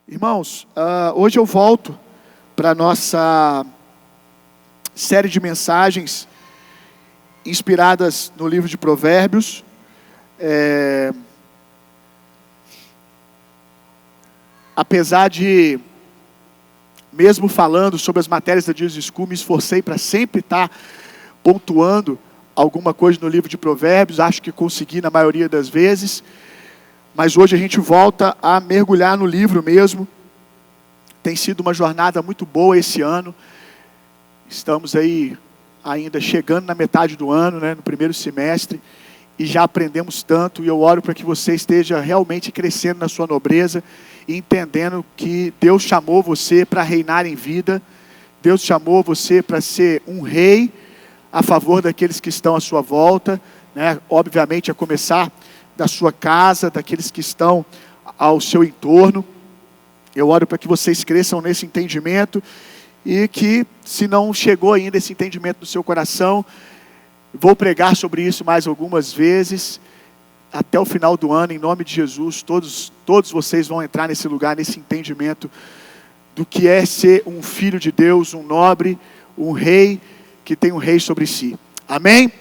Irmãos, hoje eu volto para a nossa série de mensagens inspiradas no livro de Provérbios. Apesar de, mesmo falando sobre as matérias da Jesus School, me esforcei para sempre estar pontuando alguma coisa no livro de Provérbios. Acho que consegui na maioria das vezes. Mas hoje a gente volta a mergulhar no livro mesmo. Tem sido uma jornada muito boa esse ano. Estamos aí ainda chegando na metade do ano, no primeiro semestre. E já aprendemos tanto. E eu oro para que você esteja realmente crescendo na sua nobreza. E entendendo que Deus chamou você para reinar em vida. Deus chamou você para ser um rei a favor daqueles que estão à sua volta. Obviamente a começar da sua casa, daqueles que estão ao seu entorno. Eu oro para que vocês cresçam nesse entendimento e que, se não chegou ainda esse entendimento no seu coração, vou pregar sobre isso mais algumas vezes, até o final do ano, em nome de Jesus, todos vocês vão entrar nesse lugar, nesse entendimento do que é ser um filho de Deus, um nobre, um rei, que tem um rei sobre si. Amém?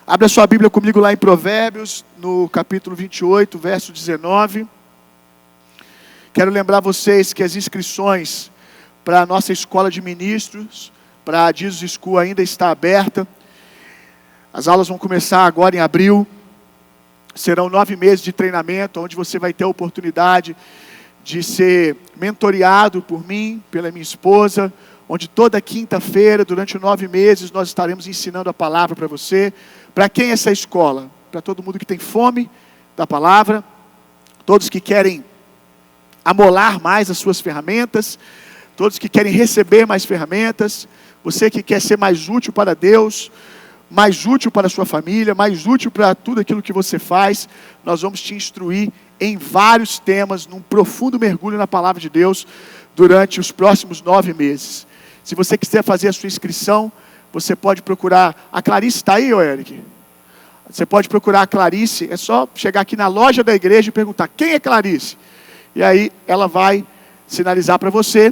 Abra sua Bíblia comigo lá em Provérbios, no capítulo 28, verso 19. Quero lembrar vocês que as inscrições para a nossa escola de ministros, para a Jesus School, ainda está aberta. As aulas vão começar agora em abril. Serão 9 meses de treinamento, onde você vai ter a oportunidade de ser mentoreado por mim, pela minha esposa, onde toda quinta-feira, durante 9 meses, nós estaremos ensinando a palavra para você. Para quem é essa escola? Para todo mundo que tem fome da palavra, todos que querem amolar mais as suas ferramentas, todos que querem receber mais ferramentas, você que quer ser mais útil para Deus, mais útil para a sua família, mais útil para tudo aquilo que você faz. Nós vamos te instruir em vários temas, num profundo mergulho na palavra de Deus, durante os próximos 9 meses. Se você quiser fazer a sua inscrição, você pode procurar, a Clarice está aí, Eric? Você pode procurar a Clarice, é só chegar aqui na loja da igreja e perguntar, quem é Clarice? E aí ela vai sinalizar para você,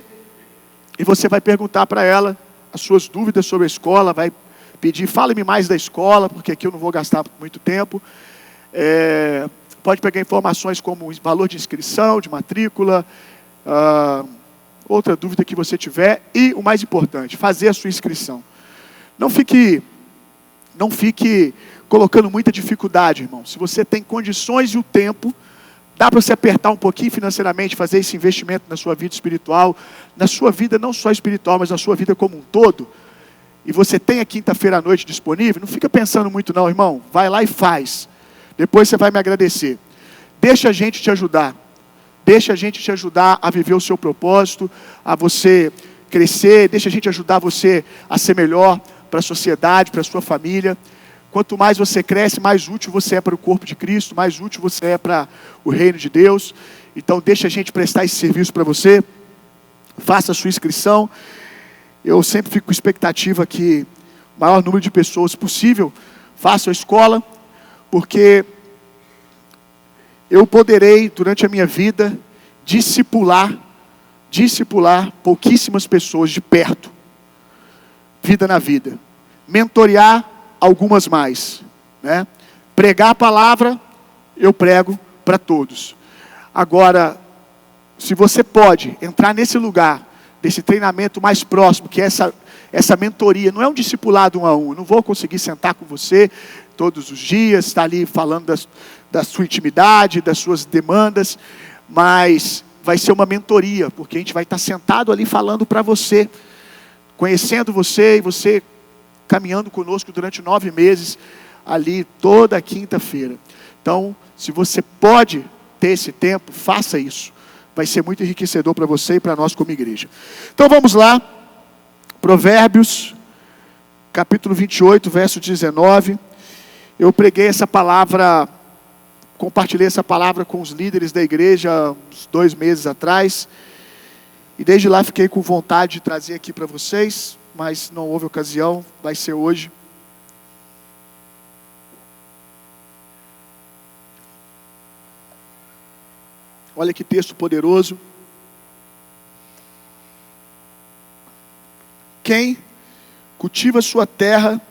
e você vai perguntar para ela as suas dúvidas sobre a escola, vai pedir, fale-me mais da escola, porque aqui eu não vou gastar muito tempo. Pode pegar informações como valor de inscrição, de matrícula, outra dúvida que você tiver, e o mais importante, fazer a sua inscrição. Não fique colocando muita dificuldade, irmão. Se você tem condições e o tempo, dá para você apertar um pouquinho financeiramente, fazer esse investimento na sua vida espiritual, na sua vida não só espiritual, mas na sua vida como um todo, e você tem a quinta-feira à noite disponível, não fica pensando muito não, irmão. Vai lá e faz. Depois você vai me agradecer. Deixa a gente te ajudar. Deixa a gente te ajudar a viver o seu propósito, a você crescer. Deixa a gente ajudar você a ser melhor para a sociedade, para a sua família. Quanto mais você cresce, mais útil você é para o corpo de Cristo, mais útil você é para o reino de Deus. Então deixa a gente prestar esse serviço para você. Faça a sua inscrição. Eu sempre fico com expectativa que o maior número de pessoas possível façam a escola, porque eu poderei, durante a minha vida, discipular pouquíssimas pessoas de perto, vida na vida, mentorear algumas mais, Pregar a palavra, eu prego para todos. Agora, se você pode entrar nesse lugar, desse treinamento mais próximo, que é essa mentoria, não é um discipulado 1 a 1, eu não vou conseguir sentar com você todos os dias, estar ali falando da sua intimidade, das suas demandas, mas vai ser uma mentoria, porque a gente vai estar sentado ali falando para você, conhecendo você e você caminhando conosco durante 9 meses, ali toda quinta-feira. Então, se você pode ter esse tempo, faça isso. Vai ser muito enriquecedor para você e para nós como igreja. Então vamos lá, Provérbios, capítulo 28, verso 19. Eu preguei essa palavra, compartilhei essa palavra com os líderes da igreja uns 2 meses atrás. E desde lá fiquei com vontade de trazer aqui para vocês, mas não houve ocasião, vai ser hoje. Olha que texto poderoso. Quem cultiva sua terra,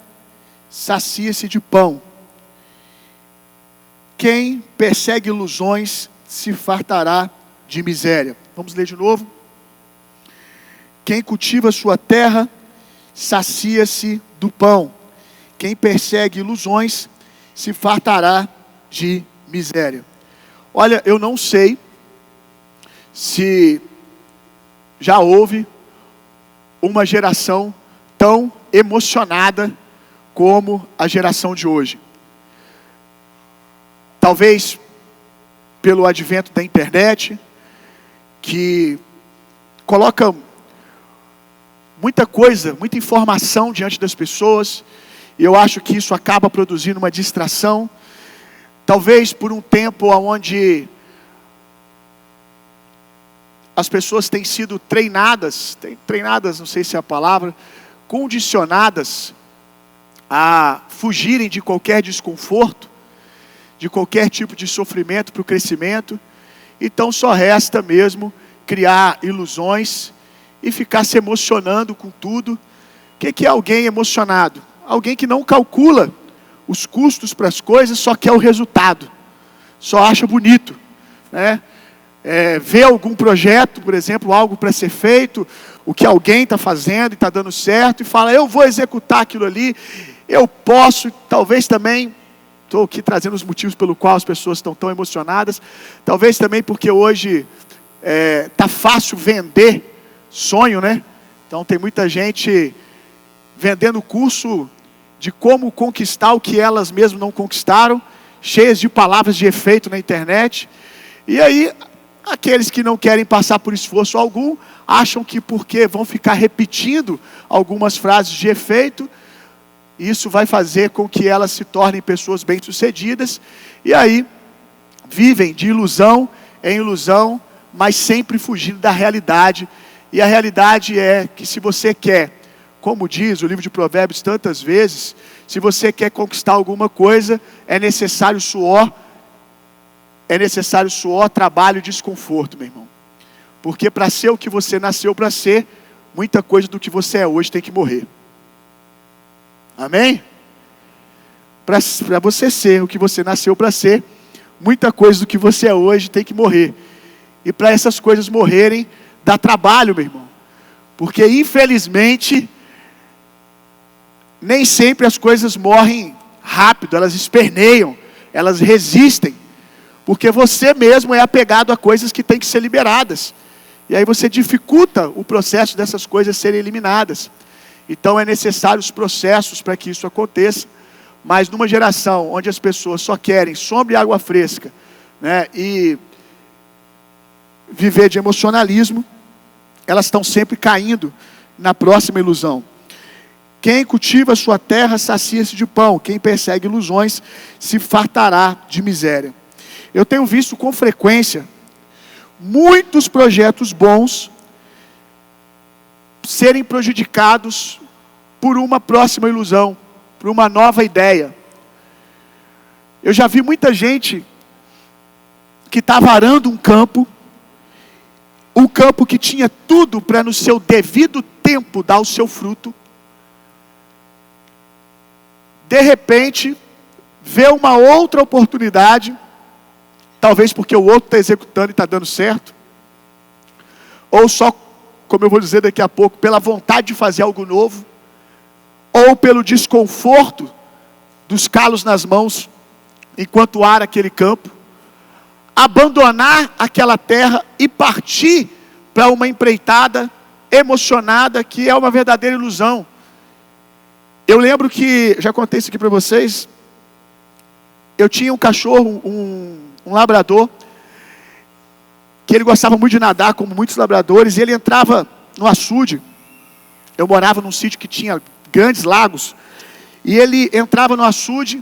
sacia-se de pão. Quem persegue ilusões, se fartará de miséria. Vamos ler de novo. Quem cultiva sua terra, sacia-se do pão. Quem persegue ilusões, se fartará de miséria. Olha, eu não sei se já houve uma geração tão emocionada como a geração de hoje. Talvez pelo advento da internet, que coloca muita coisa, muita informação diante das pessoas, e eu acho que isso acaba produzindo uma distração. Talvez por um tempo onde as pessoas têm sido treinadas, não sei se é a palavra, condicionadas a fugirem de qualquer desconforto, de qualquer tipo de sofrimento para o crescimento. Então só resta mesmo criar ilusões e ficar se emocionando com tudo. O que é alguém emocionado? Alguém que não calcula os custos para as coisas, só quer o resultado, só acha bonito, né? Vê algum projeto, por exemplo, algo para ser feito, o que alguém está fazendo e está dando certo, e fala, eu vou executar aquilo ali, eu posso. Talvez também, estou aqui trazendo os motivos pelo qual as pessoas estão tão emocionadas, talvez também porque hoje está fácil vender sonho, né? Então tem muita gente vendendo curso de como conquistar o que elas mesmas não conquistaram, cheias de palavras de efeito na internet. E aí, aqueles que não querem passar por esforço algum, acham que porque vão ficar repetindo algumas frases de efeito, isso vai fazer com que elas se tornem pessoas bem-sucedidas, e aí vivem de ilusão em ilusão, mas sempre fugindo da realidade. E a realidade é que se você quer, como diz o livro de Provérbios tantas vezes, se você quer conquistar alguma coisa, é necessário suor, trabalho e desconforto, meu irmão. Porque para ser o que você nasceu para ser, muita coisa do que você é hoje tem que morrer. Amém? Para você ser o que você nasceu para ser, muita coisa do que você é hoje tem que morrer. E para essas coisas morrerem, dá trabalho, meu irmão. Porque infelizmente, nem sempre as coisas morrem rápido, elas esperneiam, elas resistem. Porque você mesmo é apegado a coisas que têm que ser liberadas. E aí você dificulta o processo dessas coisas serem eliminadas. Então é necessário os processos para que isso aconteça. Mas numa geração onde as pessoas só querem sombra e água fresca, né, e viver de emocionalismo, elas estão sempre caindo na próxima ilusão. Quem cultiva a sua terra sacia-se de pão. Quem persegue ilusões se fartará de miséria. Eu tenho visto com frequência muitos projetos bons serem prejudicados por uma próxima ilusão, por uma nova ideia. Eu já vi muita gente que estava arando um campo que tinha tudo para no seu devido tempo dar o seu fruto. De repente, vê uma outra oportunidade, talvez porque o outro está executando e está dando certo, ou só, como eu vou dizer daqui a pouco, pela vontade de fazer algo novo, ou pelo desconforto dos calos nas mãos, enquanto ara aquele campo, abandonar aquela terra e partir para uma empreitada emocionada, que é uma verdadeira ilusão. Eu lembro que, já contei isso aqui para vocês, eu tinha um cachorro, um labrador, que ele gostava muito de nadar, como muitos labradores, e ele entrava no açude. Eu morava num sítio que tinha grandes lagos, e ele entrava no açude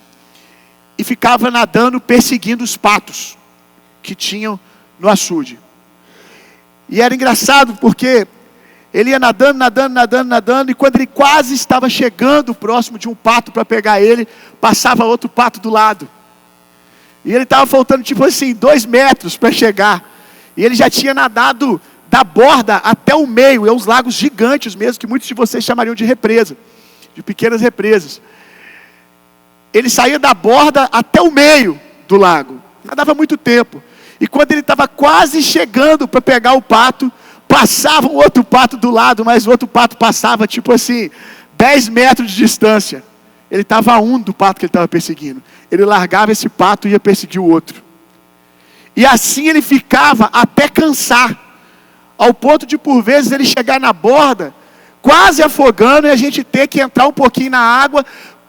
e ficava nadando, perseguindo os patos que tinham no açude. E era engraçado porque ele ia nadando, e quando ele quase estava chegando próximo de um pato para pegar ele, passava outro pato do lado. E ele estava faltando tipo assim 2 metros para chegar. E ele já tinha nadado da borda até o meio, é uns lagos gigantes mesmo, que muitos de vocês chamariam de represa, de pequenas represas. Ele saía da borda até o meio do lago, nadava muito tempo. E quando ele estava quase chegando para pegar o pato, passava um outro pato do lado, mas o outro pato passava tipo assim, 10 metros de distância. Ele estava a um do pato que ele estava perseguindo. Ele largava esse pato e ia perseguir o outro. E assim ele ficava até cansar, ao ponto de por vezes ele chegar na borda, quase afogando, e a gente ter que entrar um pouquinho na água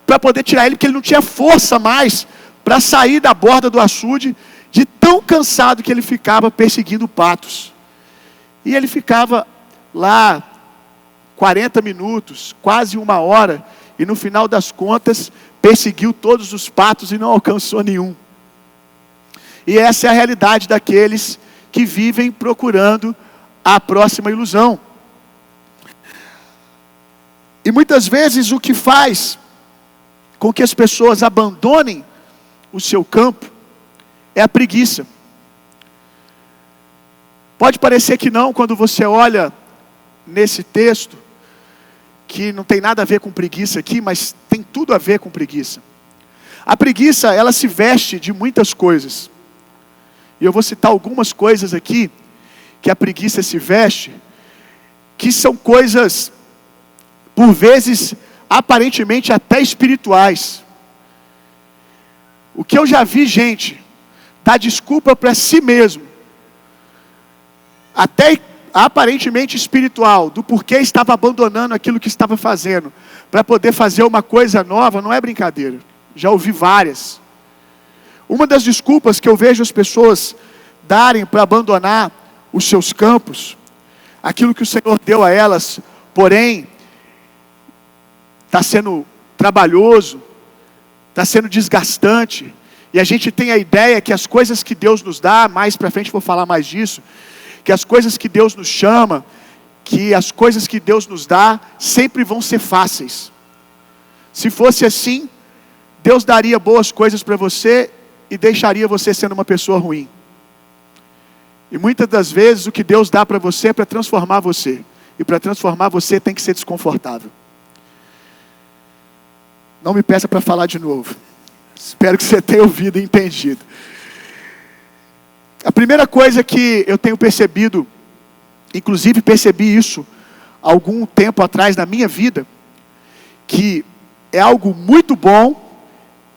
para poder tirar ele, porque ele não tinha força mais para sair da borda do açude, de tão cansado que ele ficava perseguindo patos. E ele ficava lá 40 minutos, quase uma hora, e no final das contas perseguiu todos os patos e não alcançou nenhum. E essa é a realidade daqueles que vivem procurando a próxima ilusão. E muitas vezes o que faz com que as pessoas abandonem o seu campo é a preguiça. Pode parecer que não, quando você olha nesse texto, que não tem nada a ver com preguiça aqui, mas tem tudo a ver com preguiça. A preguiça, ela se veste de muitas coisas. E eu vou citar algumas coisas aqui, que a preguiça se veste, que são coisas, por vezes, aparentemente até espirituais. O que eu já vi gente dar desculpa para si mesmo, até aparentemente espiritual, do porquê estava abandonando aquilo que estava fazendo, para poder fazer uma coisa nova, não é brincadeira. Já ouvi várias. Uma das desculpas que eu vejo as pessoas darem para abandonar os seus campos, aquilo que o Senhor deu a elas, porém, está sendo trabalhoso, está sendo desgastante, e a gente tem a ideia que as coisas que Deus nos dá, mais para frente vou falar mais disso, que as coisas que Deus nos chama, que as coisas que Deus nos dá, sempre vão ser fáceis. Se fosse assim, Deus daria boas coisas para você e deixaria você sendo uma pessoa ruim. E muitas das vezes o que Deus dá para você é para transformar você. E para transformar você tem que ser desconfortável. Não me peça para falar de novo. Espero que você tenha ouvido e entendido. A primeira coisa que eu tenho percebido, inclusive percebi isso algum tempo atrás na minha vida, que é algo muito bom,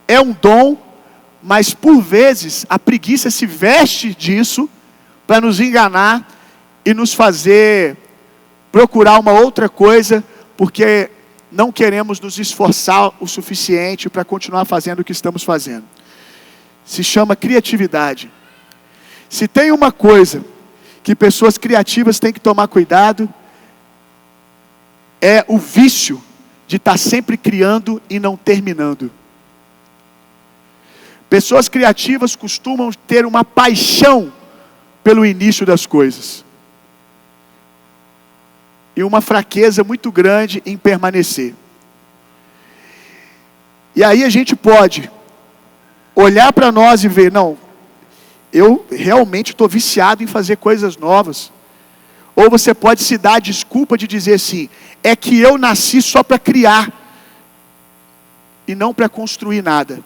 é um dom, mas por vezes a preguiça se veste disso para nos enganar e nos fazer procurar uma outra coisa, porque não queremos nos esforçar o suficiente para continuar fazendo o que estamos fazendo. Se chama criatividade. Se tem uma coisa que pessoas criativas têm que tomar cuidado, é o vício de estar sempre criando e não terminando. Pessoas criativas costumam ter uma paixão pelo início das coisas. E uma fraqueza muito grande em permanecer. E aí a gente pode olhar para nós e ver, não, eu realmente estou viciado em fazer coisas novas. Ou você pode se dar a desculpa de dizer assim, é que eu nasci só para criar e não para construir nada.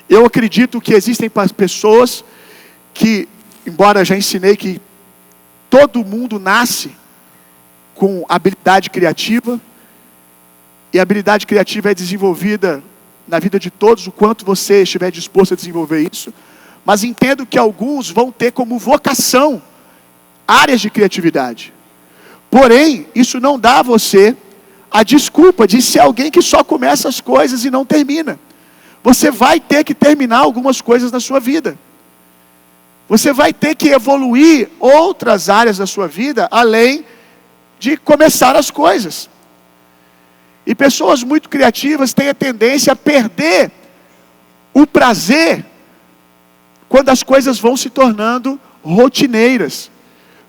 Eu acredito que existem pessoas que, embora já ensinei que todo mundo nasce com habilidade criativa, e a habilidade criativa é desenvolvida na vida de todos, o quanto você estiver disposto a desenvolver isso, mas entendo que alguns vão ter como vocação áreas de criatividade. Porém, isso não dá a você a desculpa de ser alguém que só começa as coisas e não termina. Você vai ter que terminar algumas coisas na sua vida. Você vai ter que evoluir outras áreas da sua vida, além de começar as coisas. E pessoas muito criativas têm a tendência a perder o prazer quando as coisas vão se tornando rotineiras.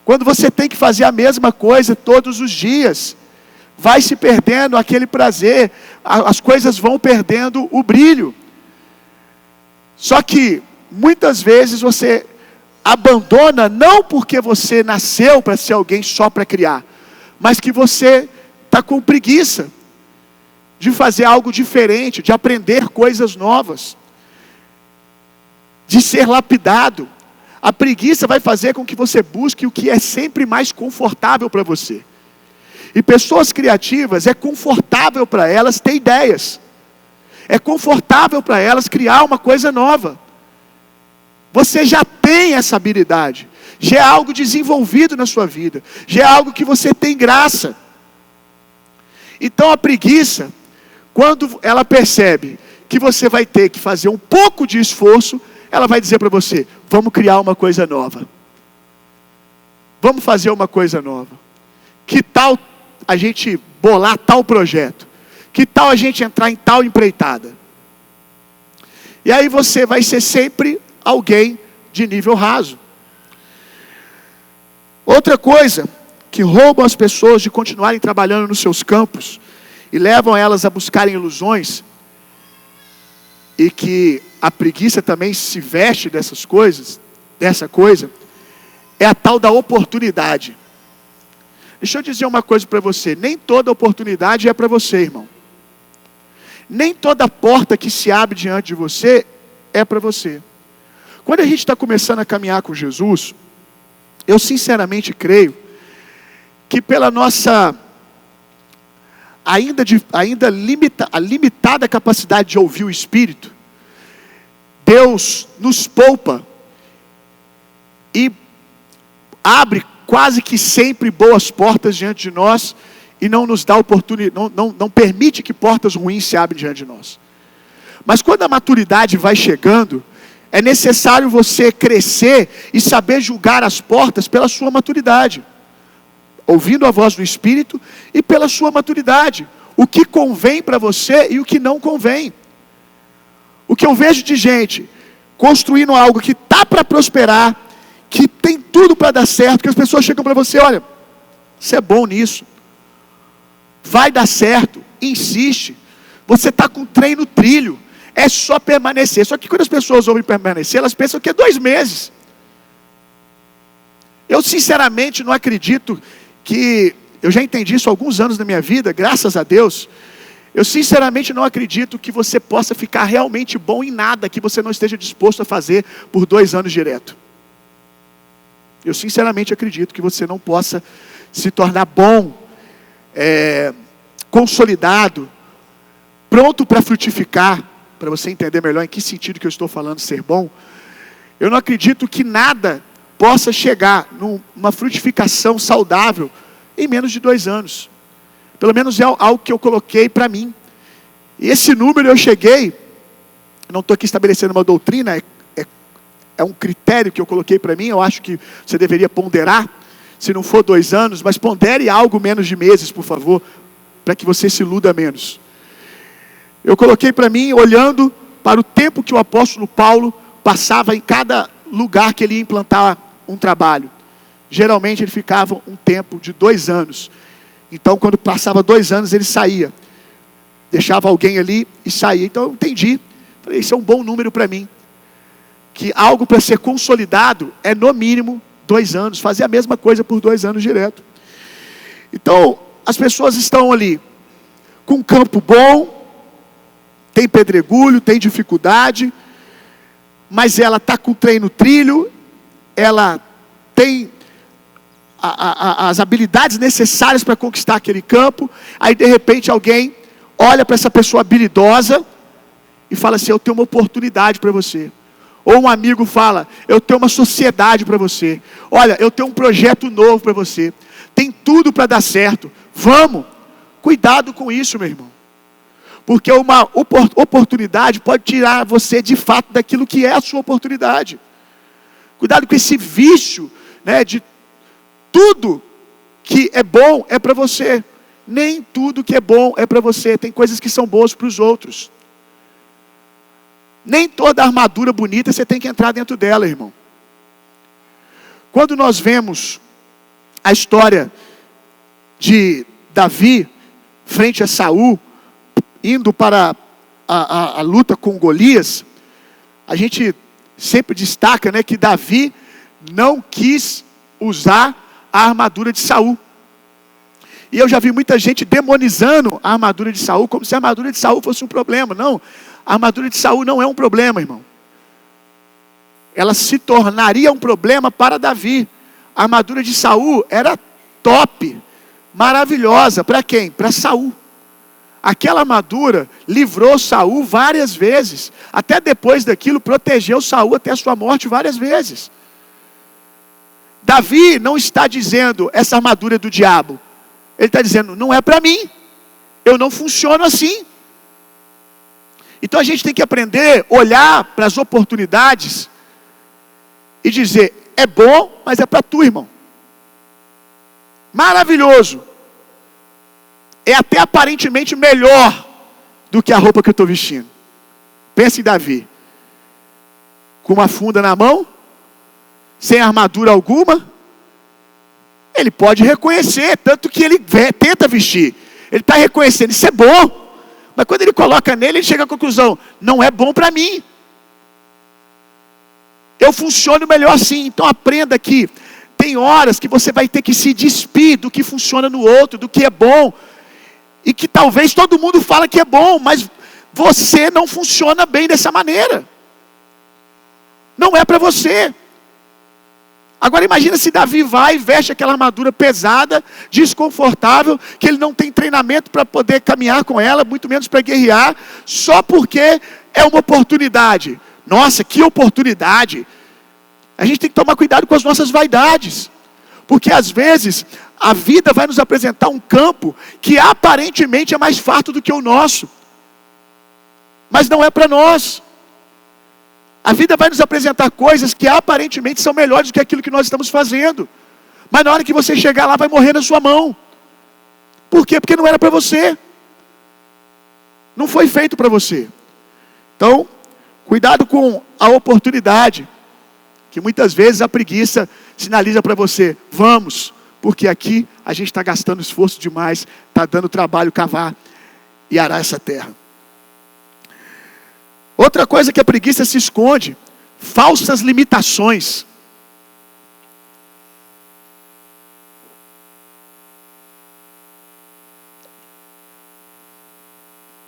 Quando você tem que fazer a mesma coisa todos os dias, vai se perdendo aquele prazer, as coisas vão perdendo o brilho. Só que, muitas vezes você abandona não porque você nasceu para ser alguém só para criar, mas que você está com preguiça de fazer algo diferente, de aprender coisas novas, de ser lapidado. A preguiça vai fazer com que você busque o que é sempre mais confortável para você. E pessoas criativas, é confortável para elas ter ideias. É confortável para elas criar uma coisa nova. Você já tem essa habilidade. Já é algo desenvolvido na sua vida. Já é algo que você tem graça. Então a preguiça, quando ela percebe que você vai ter que fazer um pouco de esforço, ela vai dizer para você: vamos criar uma coisa nova. Vamos fazer uma coisa nova. Que tal a gente bolar tal projeto? Que tal a gente entrar em tal empreitada? E aí você vai ser sempre alguém de nível raso. Outra coisa que roubam as pessoas de continuarem trabalhando nos seus campos e levam elas a buscarem ilusões, e que a preguiça também se veste dessa coisa, é a tal da oportunidade. Deixa eu dizer uma coisa para você: nem toda oportunidade é para você, irmão. Nem toda porta que se abre diante de você é para você. Quando a gente está começando a caminhar com Jesus, eu sinceramente creio que pela nossa limitada capacidade de ouvir o Espírito, Deus nos poupa e abre quase que sempre boas portas diante de nós e não nos dá oportunidade, não permite que portas ruins se abrem diante de nós. Mas quando a maturidade vai chegando, é necessário você crescer e saber julgar as portas pela sua maturidade, ouvindo a voz do Espírito e pela sua maturidade, o que convém para você e o que não convém. O que eu vejo de gente construindo algo que está para prosperar, que tem tudo para dar certo, que as pessoas chegam para você: olha, você é bom nisso, vai dar certo, insiste, você está com o trem no trilho, é só permanecer. Só que quando as pessoas ouvem permanecer, elas pensam que é 2 meses. Eu sinceramente não acredito que, eu já entendi isso há alguns anos na minha vida, graças a Deus. Eu sinceramente não acredito que você possa ficar realmente bom em nada que você não esteja disposto a fazer por 2 anos direto. Eu sinceramente acredito que você não possa se tornar bom, consolidado, pronto para frutificar, para você entender melhor em que sentido que eu estou falando ser bom. Eu não acredito que nada possa chegar numa frutificação saudável em menos de 2 anos. Pelo menos é algo que eu coloquei para mim. E esse número eu cheguei, não estou aqui estabelecendo uma doutrina, é um critério que eu coloquei para mim. Eu acho que você deveria ponderar, se não for 2 anos, mas pondere algo menos de meses, por favor, para que você se iluda menos. Eu coloquei para mim, olhando para o tempo que o apóstolo Paulo passava em cada lugar que ele ia implantar um trabalho. Geralmente ele ficava um tempo de 2 anos. Então, quando passava 2 anos, ele saía. Deixava alguém ali e saía. Então, eu entendi. Falei: isso é um bom número para mim. Que algo para ser consolidado é, no mínimo, 2 anos. Fazer a mesma coisa por 2 anos direto. Então, as pessoas estão ali com um campo bom, tem pedregulho, tem dificuldade, mas ela está com o trem no trilho, ela tem as habilidades necessárias para conquistar aquele campo. Aí de repente alguém olha para essa pessoa habilidosa e fala assim: eu tenho uma oportunidade para você. Ou um amigo fala: eu tenho uma sociedade para você. Olha, eu tenho um projeto novo para você. Tem tudo para dar certo. Vamos. Cuidado com isso, meu irmão. Porque uma oportunidade pode tirar você de fato daquilo que é a sua oportunidade. Cuidado com esse vício, né, de tudo que é bom é para você. Nem tudo que é bom é para você. Tem coisas que são boas para os outros. Nem toda armadura bonita você tem que entrar dentro dela, irmão. Quando nós vemos a história de Davi frente a Saul, indo para a luta com Golias, a gente sempre destaca, né, que Davi não quis usar a armadura de Saul. E eu já vi muita gente demonizando a armadura de Saul, como se a armadura de Saul fosse um problema. Não, a armadura de Saul não é um problema, irmão. Ela se tornaria um problema para Davi. A armadura de Saul era top, maravilhosa. Para quem? Para Saul. Aquela armadura livrou Saul várias vezes. Até depois daquilo, protegeu Saul até a sua morte várias vezes. Davi não está dizendo, essa armadura é do diabo. Ele está dizendo, não é para mim. Eu não funciono assim. Então a gente tem que aprender, olhar para as oportunidades e dizer, é bom, mas é para tu, irmão. Maravilhoso. É até aparentemente melhor do que a roupa que eu estou vestindo. Pense em Davi. Com uma funda na mão, sem armadura alguma, ele pode reconhecer, tanto que ele tenta vestir. Ele está reconhecendo, isso é bom. Mas quando ele coloca nele, ele chega à conclusão, não é bom para mim. Eu funciono melhor assim. Então aprenda que tem horas que você vai ter que se despir do que funciona no outro, do que é bom. E que talvez todo mundo fala que é bom, mas você não funciona bem dessa maneira. Não é para você. Agora imagina se Davi vai e veste aquela armadura pesada, desconfortável, que ele não tem treinamento para poder caminhar com ela, muito menos para guerrear, só porque é uma oportunidade. Nossa, que oportunidade! A gente tem que tomar cuidado com as nossas vaidades, porque às vezes a vida vai nos apresentar um campo que aparentemente é mais farto do que o nosso, mas não é para nós. A vida vai nos apresentar coisas que aparentemente são melhores do que aquilo que nós estamos fazendo, mas na hora que você chegar lá vai morrer na sua mão. Por quê? Porque não era para você, não foi feito para você. Então cuidado com a oportunidade, que muitas vezes a preguiça sinaliza para você, vamos, porque aqui a gente está gastando esforço demais, está dando trabalho cavar e arar essa terra. Outra coisa que a preguiça se esconde, falsas limitações.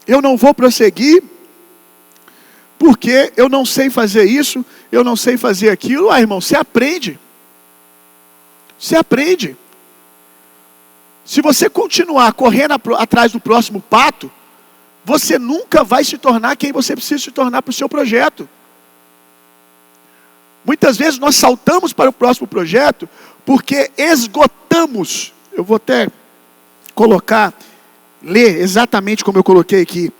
Eu não vou prosseguir, porque eu não sei fazer isso, eu não sei fazer aquilo. Ah, irmão, você aprende. Você aprende. Se você continuar correndo atrás do próximo pato, você nunca vai se tornar quem você precisa se tornar para o seu projeto. Muitas vezes nós saltamos para o próximo projeto, porque esgotamos. Eu vou até ler exatamente como eu coloquei aqui.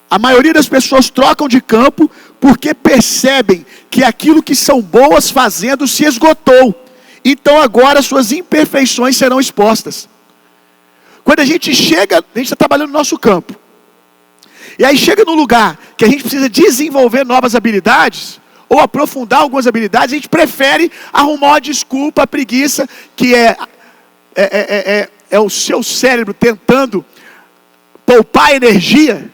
A maioria das pessoas trocam de campo porque percebem que aquilo que são boas fazendo se esgotou. Então agora suas imperfeições serão expostas. Quando a gente está trabalhando no nosso campo. E aí chega num lugar que a gente precisa desenvolver novas habilidades, ou aprofundar algumas habilidades, a gente prefere arrumar uma desculpa, a preguiça, que é o seu cérebro tentando poupar energia,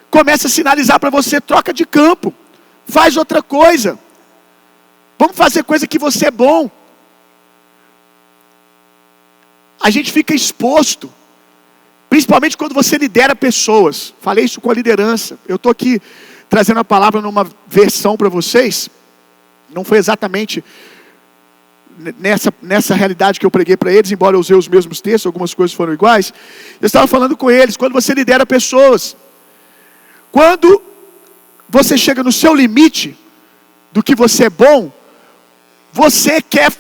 começa a sinalizar para você, troca de campo, faz outra coisa, vamos fazer coisa que você é bom. A gente fica exposto, principalmente quando você lidera pessoas. Falei isso com a liderança. Eu estou aqui trazendo a palavra numa versão para vocês. Não foi exatamente nessa realidade que eu preguei para eles, embora eu usei os mesmos textos, algumas coisas foram iguais. Eu estava falando com eles, quando você lidera pessoas, quando você chega no seu limite do que você é bom, você quer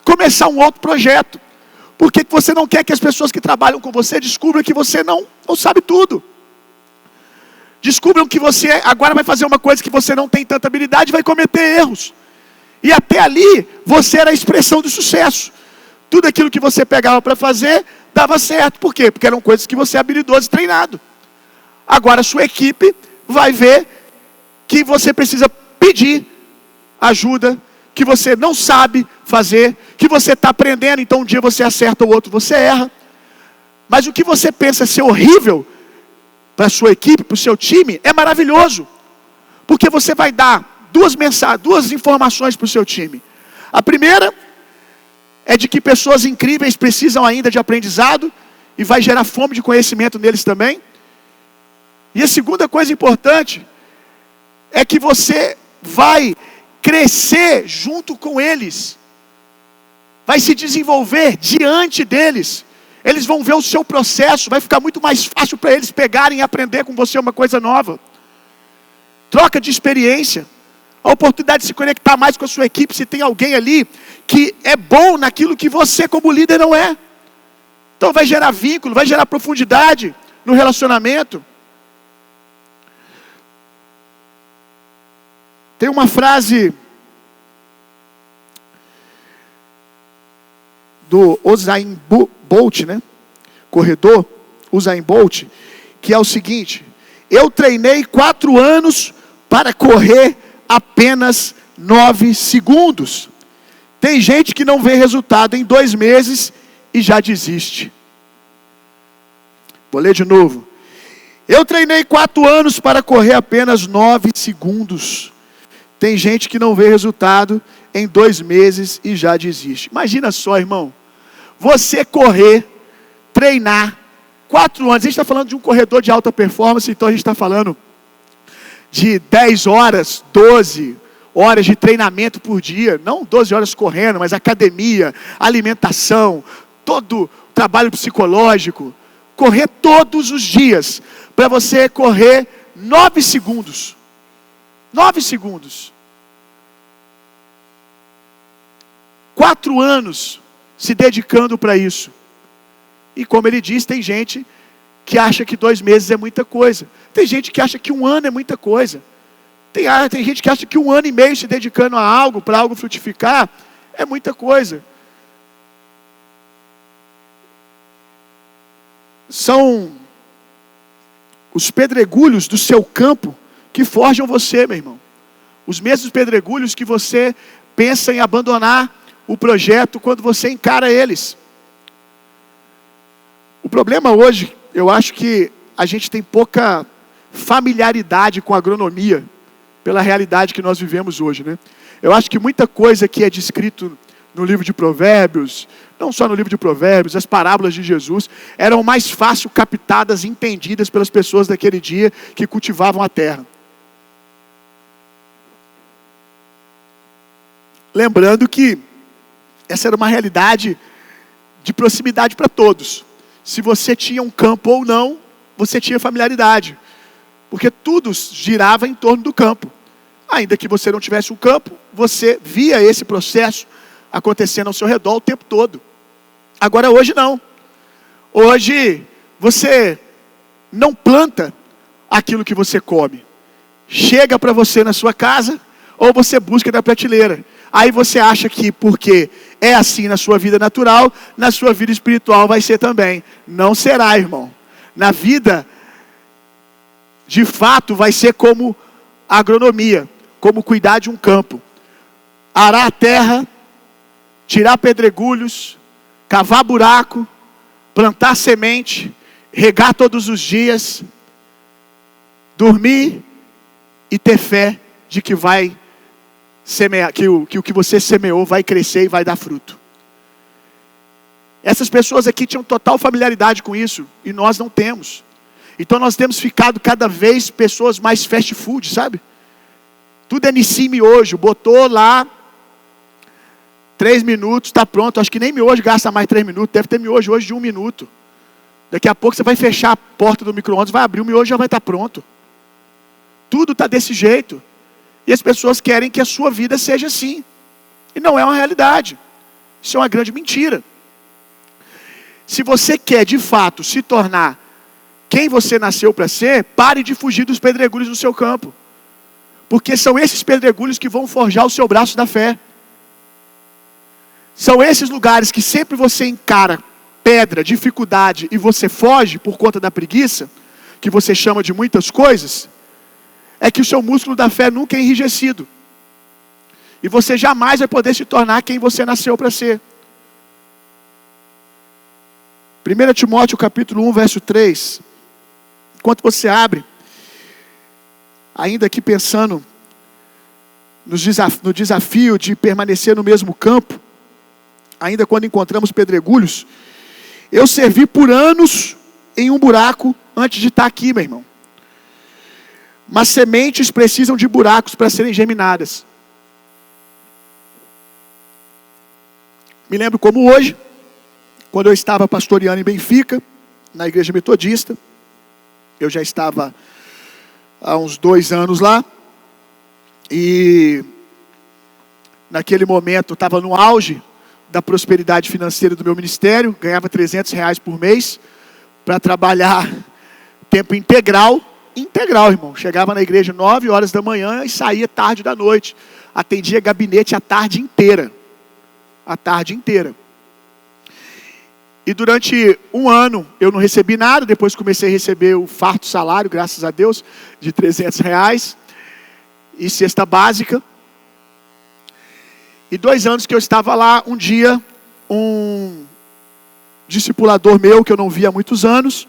começar um outro projeto. Porque você não quer que as pessoas que trabalham com você descubram que você não sabe tudo. Descubram que você agora vai fazer uma coisa que você não tem tanta habilidade e vai cometer erros. E até ali, você era a expressão do sucesso. Tudo aquilo que você pegava para fazer, dava certo. Por quê? Porque eram coisas que você é habilidoso e treinado. Agora a sua equipe vai ver que você precisa pedir ajuda, que você não sabe fazer, que você está aprendendo, então um dia você acerta, o outro você erra. Mas o que você pensa ser horrível para a sua equipe, para o seu time, é maravilhoso. Porque você vai dar duas informações para o seu time. A primeira é de que pessoas incríveis precisam ainda de aprendizado e vai gerar fome de conhecimento neles também. E a segunda coisa importante é que você vai crescer junto com eles, vai se desenvolver diante deles. Eles vão ver o seu processo, vai ficar muito mais fácil para eles pegarem e aprender com você uma coisa nova. Troca de experiência, a oportunidade de se conectar mais com a sua equipe, se tem alguém ali que é bom naquilo que você como líder não é. Então vai gerar vínculo, vai gerar profundidade no relacionamento. Tem uma frase do Usain Bolt, né? Corredor Usain Bolt, que é o seguinte: eu treinei 4 anos para correr apenas 9 segundos. Tem gente que não vê resultado em 2 meses e já desiste. Vou ler de novo. Eu treinei 4 anos para correr apenas 9 segundos. Tem gente que não vê resultado em 2 meses e já desiste. Imagina só, irmão. Você correr, treinar 4 anos. A gente está falando de um corredor de alta performance, então a gente está falando de 10 horas, 12 horas de treinamento por dia. Não 12 horas correndo, mas academia, alimentação, todo o trabalho psicológico. Correr todos os dias, para você correr 9 segundos. 9 segundos. 4 anos se dedicando para isso. E como ele diz, tem gente que acha que 2 meses é muita coisa. Tem gente que acha que 1 ano é muita coisa. Tem gente que acha que 1 ano e meio se dedicando a algo, para algo frutificar, é muita coisa. São os pedregulhos do seu campo que forjam você, meu irmão. Os mesmos pedregulhos que você pensa em abandonar o projeto quando você encara eles. O problema hoje, eu acho que a gente tem pouca familiaridade com a agronomia, pela realidade que nós vivemos hoje, né? Eu acho que muita coisa que é descrito no livro de Provérbios, não só no livro de Provérbios, as parábolas de Jesus, eram mais fácil captadas e entendidas pelas pessoas daquele dia que cultivavam a terra. Lembrando que essa era uma realidade de proximidade para todos. Se você tinha um campo ou não, você tinha familiaridade. Porque tudo girava em torno do campo. Ainda que você não tivesse um campo, você via esse processo acontecendo ao seu redor o tempo todo. Agora hoje não. Hoje você não planta aquilo que você come. Chega para você na sua casa ou você busca na prateleira. Aí você acha que porque é assim na sua vida natural, na sua vida espiritual vai ser também. Não será, irmão. Na vida, de fato, vai ser como a agronomia, como cuidar de um campo. Arar a terra, tirar pedregulhos, cavar buraco, plantar semente, regar todos os dias, dormir e ter fé de que vai semear, que o que você semeou vai crescer e vai dar fruto. Essas pessoas aqui tinham total familiaridade com isso e nós não temos. Então nós temos ficado cada vez pessoas mais fast food, sabe? Tudo é nesse miojo, botou lá 3 minutos, está pronto. Acho que nem miojo gasta mais 3 minutos, deve ter miojo hoje de 1 minuto. Daqui a pouco você vai fechar a porta do micro-ondas, vai abrir o miojo e já vai estar pronto. Tudo está desse jeito. E as pessoas querem que a sua vida seja assim. E não é uma realidade. Isso é uma grande mentira. Se você quer de fato se tornar quem você nasceu para ser, pare de fugir dos pedregulhos do seu campo. Porque são esses pedregulhos que vão forjar o seu braço da fé. São esses lugares que sempre você encara pedra, dificuldade e você foge por conta da preguiça, que você chama de muitas coisas, é que o seu músculo da fé nunca é enrijecido. E você jamais vai poder se tornar quem você nasceu para ser. 1 Timóteo capítulo 1, verso 3. Enquanto você abre, ainda aqui pensando no desafio de permanecer no mesmo campo, ainda quando encontramos pedregulhos, eu servi por anos em um buraco antes de estar aqui, meu irmão. Mas sementes precisam de buracos para serem germinadas. Me lembro como hoje, quando eu estava pastoreando em Benfica, na igreja metodista. Eu já estava há uns 2 anos lá. E naquele momento eu estava no auge da prosperidade financeira do meu ministério. Ganhava R$300 por mês para trabalhar tempo integral. Integral, irmão. Chegava na igreja 9 horas da manhã e saía tarde da noite. Atendia gabinete a tarde inteira. A tarde inteira. E durante 1 ano eu não recebi nada. Depois comecei a receber o farto salário, graças a Deus, de R$300 e cesta básica. E 2 anos que eu estava lá, um dia um discipulador meu que eu não via há muitos anos,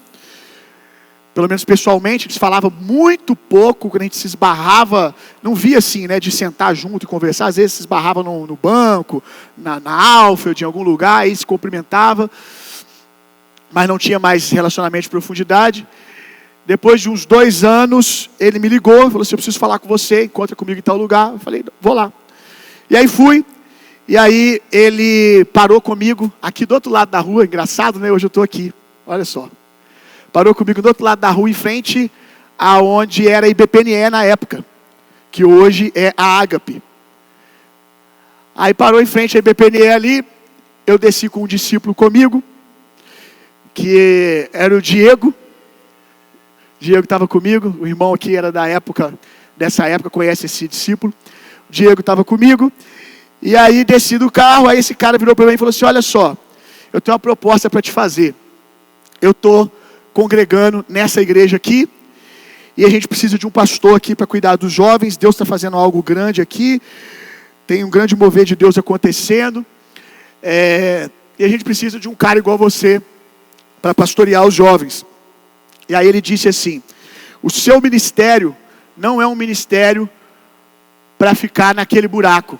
pelo menos pessoalmente, eles falavam muito pouco, quando a gente se esbarrava, não via assim, né, de sentar junto e conversar, às vezes se esbarrava no banco, na Alfield, em algum lugar, aí se cumprimentava, mas não tinha mais relacionamento de profundidade. Depois de uns 2 anos, ele me ligou, falou assim, eu preciso falar com você, encontra comigo em tal lugar. Eu falei, vou lá. E aí fui, e aí ele parou comigo, aqui do outro lado da rua, engraçado, né, hoje eu estou aqui, olha só. Parou comigo do outro lado da rua, em frente aonde era a IBPNE na época, que hoje é a Ágape. Aí parou em frente à IBPNE ali, eu desci com um discípulo comigo, que era o Diego. Diego estava comigo, o irmão aqui era dessa época, conhece esse discípulo. O Diego estava comigo, e aí desci do carro, aí esse cara virou para mim e falou assim, olha só, eu tenho uma proposta para te fazer. Eu estou congregando nessa igreja aqui, e a gente precisa de um pastor aqui para cuidar dos jovens. Deus está fazendo algo grande aqui, tem um grande mover de Deus acontecendo, e a gente precisa de um cara igual você para pastorear os jovens. E aí ele disse assim, o seu ministério não é um ministério para ficar naquele buraco.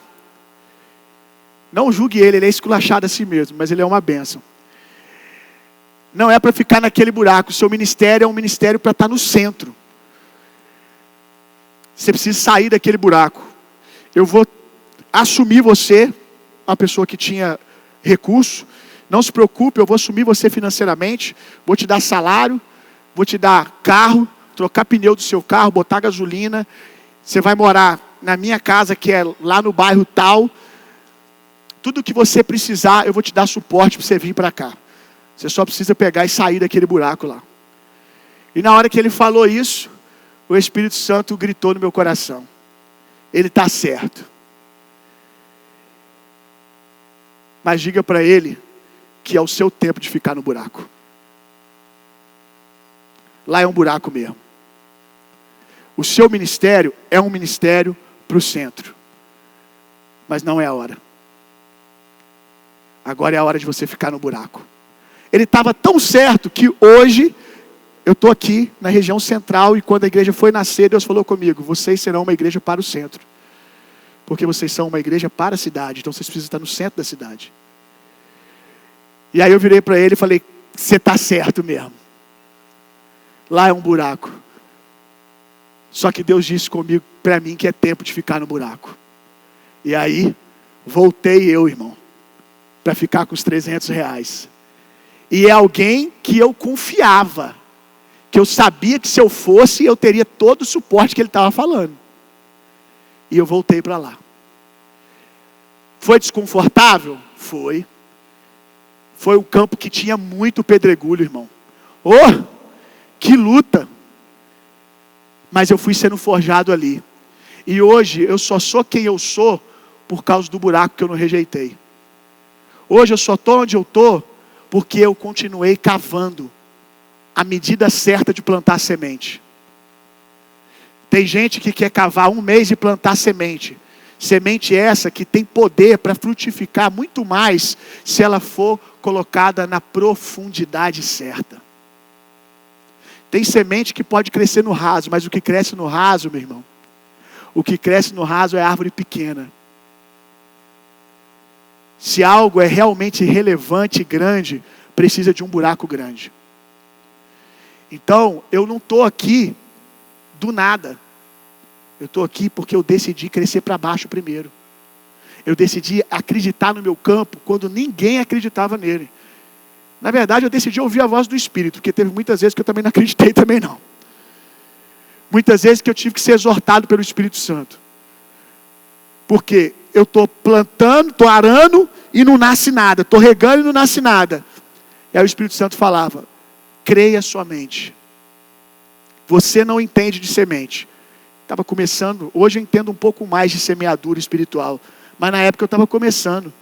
Não julgue ele é esculachado a si mesmo, mas ele é uma bênção. Não é para ficar naquele buraco. O seu ministério é um ministério para estar no centro. Você precisa sair daquele buraco. Eu vou assumir você, uma pessoa que tinha recurso. Não se preocupe, eu vou assumir você financeiramente. Vou te dar salário, vou te dar carro, trocar pneu do seu carro, botar gasolina. Você vai morar na minha casa, que é lá no bairro tal. Tudo que você precisar, eu vou te dar suporte para você vir para cá. Você só precisa pegar e sair daquele buraco lá. E na hora que ele falou isso, o Espírito Santo gritou no meu coração. Ele está certo. Mas diga para ele que é o seu tempo de ficar no buraco. Lá é um buraco mesmo. O seu ministério é um ministério para o centro. Mas não é a hora. Agora é a hora de você ficar no buraco. Ele estava tão certo que hoje eu estou aqui na região central e quando a igreja foi nascer, Deus falou comigo, vocês serão uma igreja para o centro. Porque vocês são uma igreja para a cidade, então vocês precisam estar no centro da cidade. E aí eu virei para ele e falei, você está certo mesmo. Lá é um buraco. Só que Deus disse comigo, para mim, que é tempo de ficar no buraco. E aí, voltei eu, irmão, para ficar com os R$300. E é alguém que eu confiava, que eu sabia que se eu fosse, eu teria todo o suporte que ele estava falando. E eu voltei para lá. Foi desconfortável? Foi. Foi um campo que tinha muito pedregulho, irmão. Oh, que luta! Mas eu fui sendo forjado ali. E hoje eu só sou quem eu sou por causa do buraco que eu não rejeitei. Hoje eu só estou onde eu estou porque eu continuei cavando a medida certa de plantar semente. Tem gente que quer cavar 1 mês e plantar semente. Semente essa que tem poder para frutificar muito mais se ela for colocada na profundidade certa. Tem semente que pode crescer no raso, mas o que cresce no raso, meu irmão, o que cresce no raso é árvore pequena. Se algo é realmente relevante e grande, precisa de um buraco grande. Então, eu não estou aqui do nada. Eu estou aqui porque eu decidi crescer para baixo primeiro. Eu decidi acreditar no meu campo quando ninguém acreditava nele. Na verdade, eu decidi ouvir a voz do Espírito, porque teve muitas vezes que eu também não acreditei também não. Muitas vezes que eu tive que ser exortado pelo Espírito Santo. Porque eu estou plantando, estou arando e não nasce nada. Estou regando e não nasce nada. E aí o Espírito Santo falava, creia somente. Você não entende de semente. Estava começando, hoje eu entendo um pouco mais de semeadura espiritual. Mas na época eu estava começando.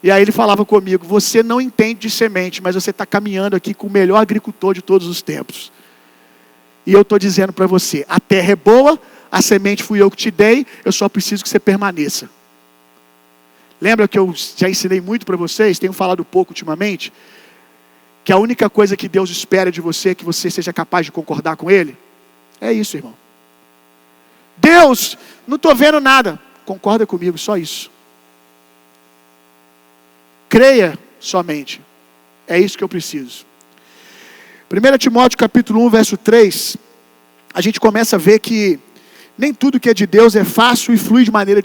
E aí ele falava comigo, você não entende de semente, mas você está caminhando aqui com o melhor agricultor de todos os tempos. E eu estou dizendo para você, a terra é boa, a semente fui eu que te dei, eu só preciso que você permaneça. Lembra que eu já ensinei muito para vocês, tenho falado pouco ultimamente, que a única coisa que Deus espera de você é que você seja capaz de concordar com Ele? É isso, irmão. Deus, não estou vendo nada. Concorda comigo, só isso. Creia somente. É isso que eu preciso. 1 Timóteo capítulo 1, verso 3, a gente começa a ver que nem tudo que é de Deus é fácil e flui de maneira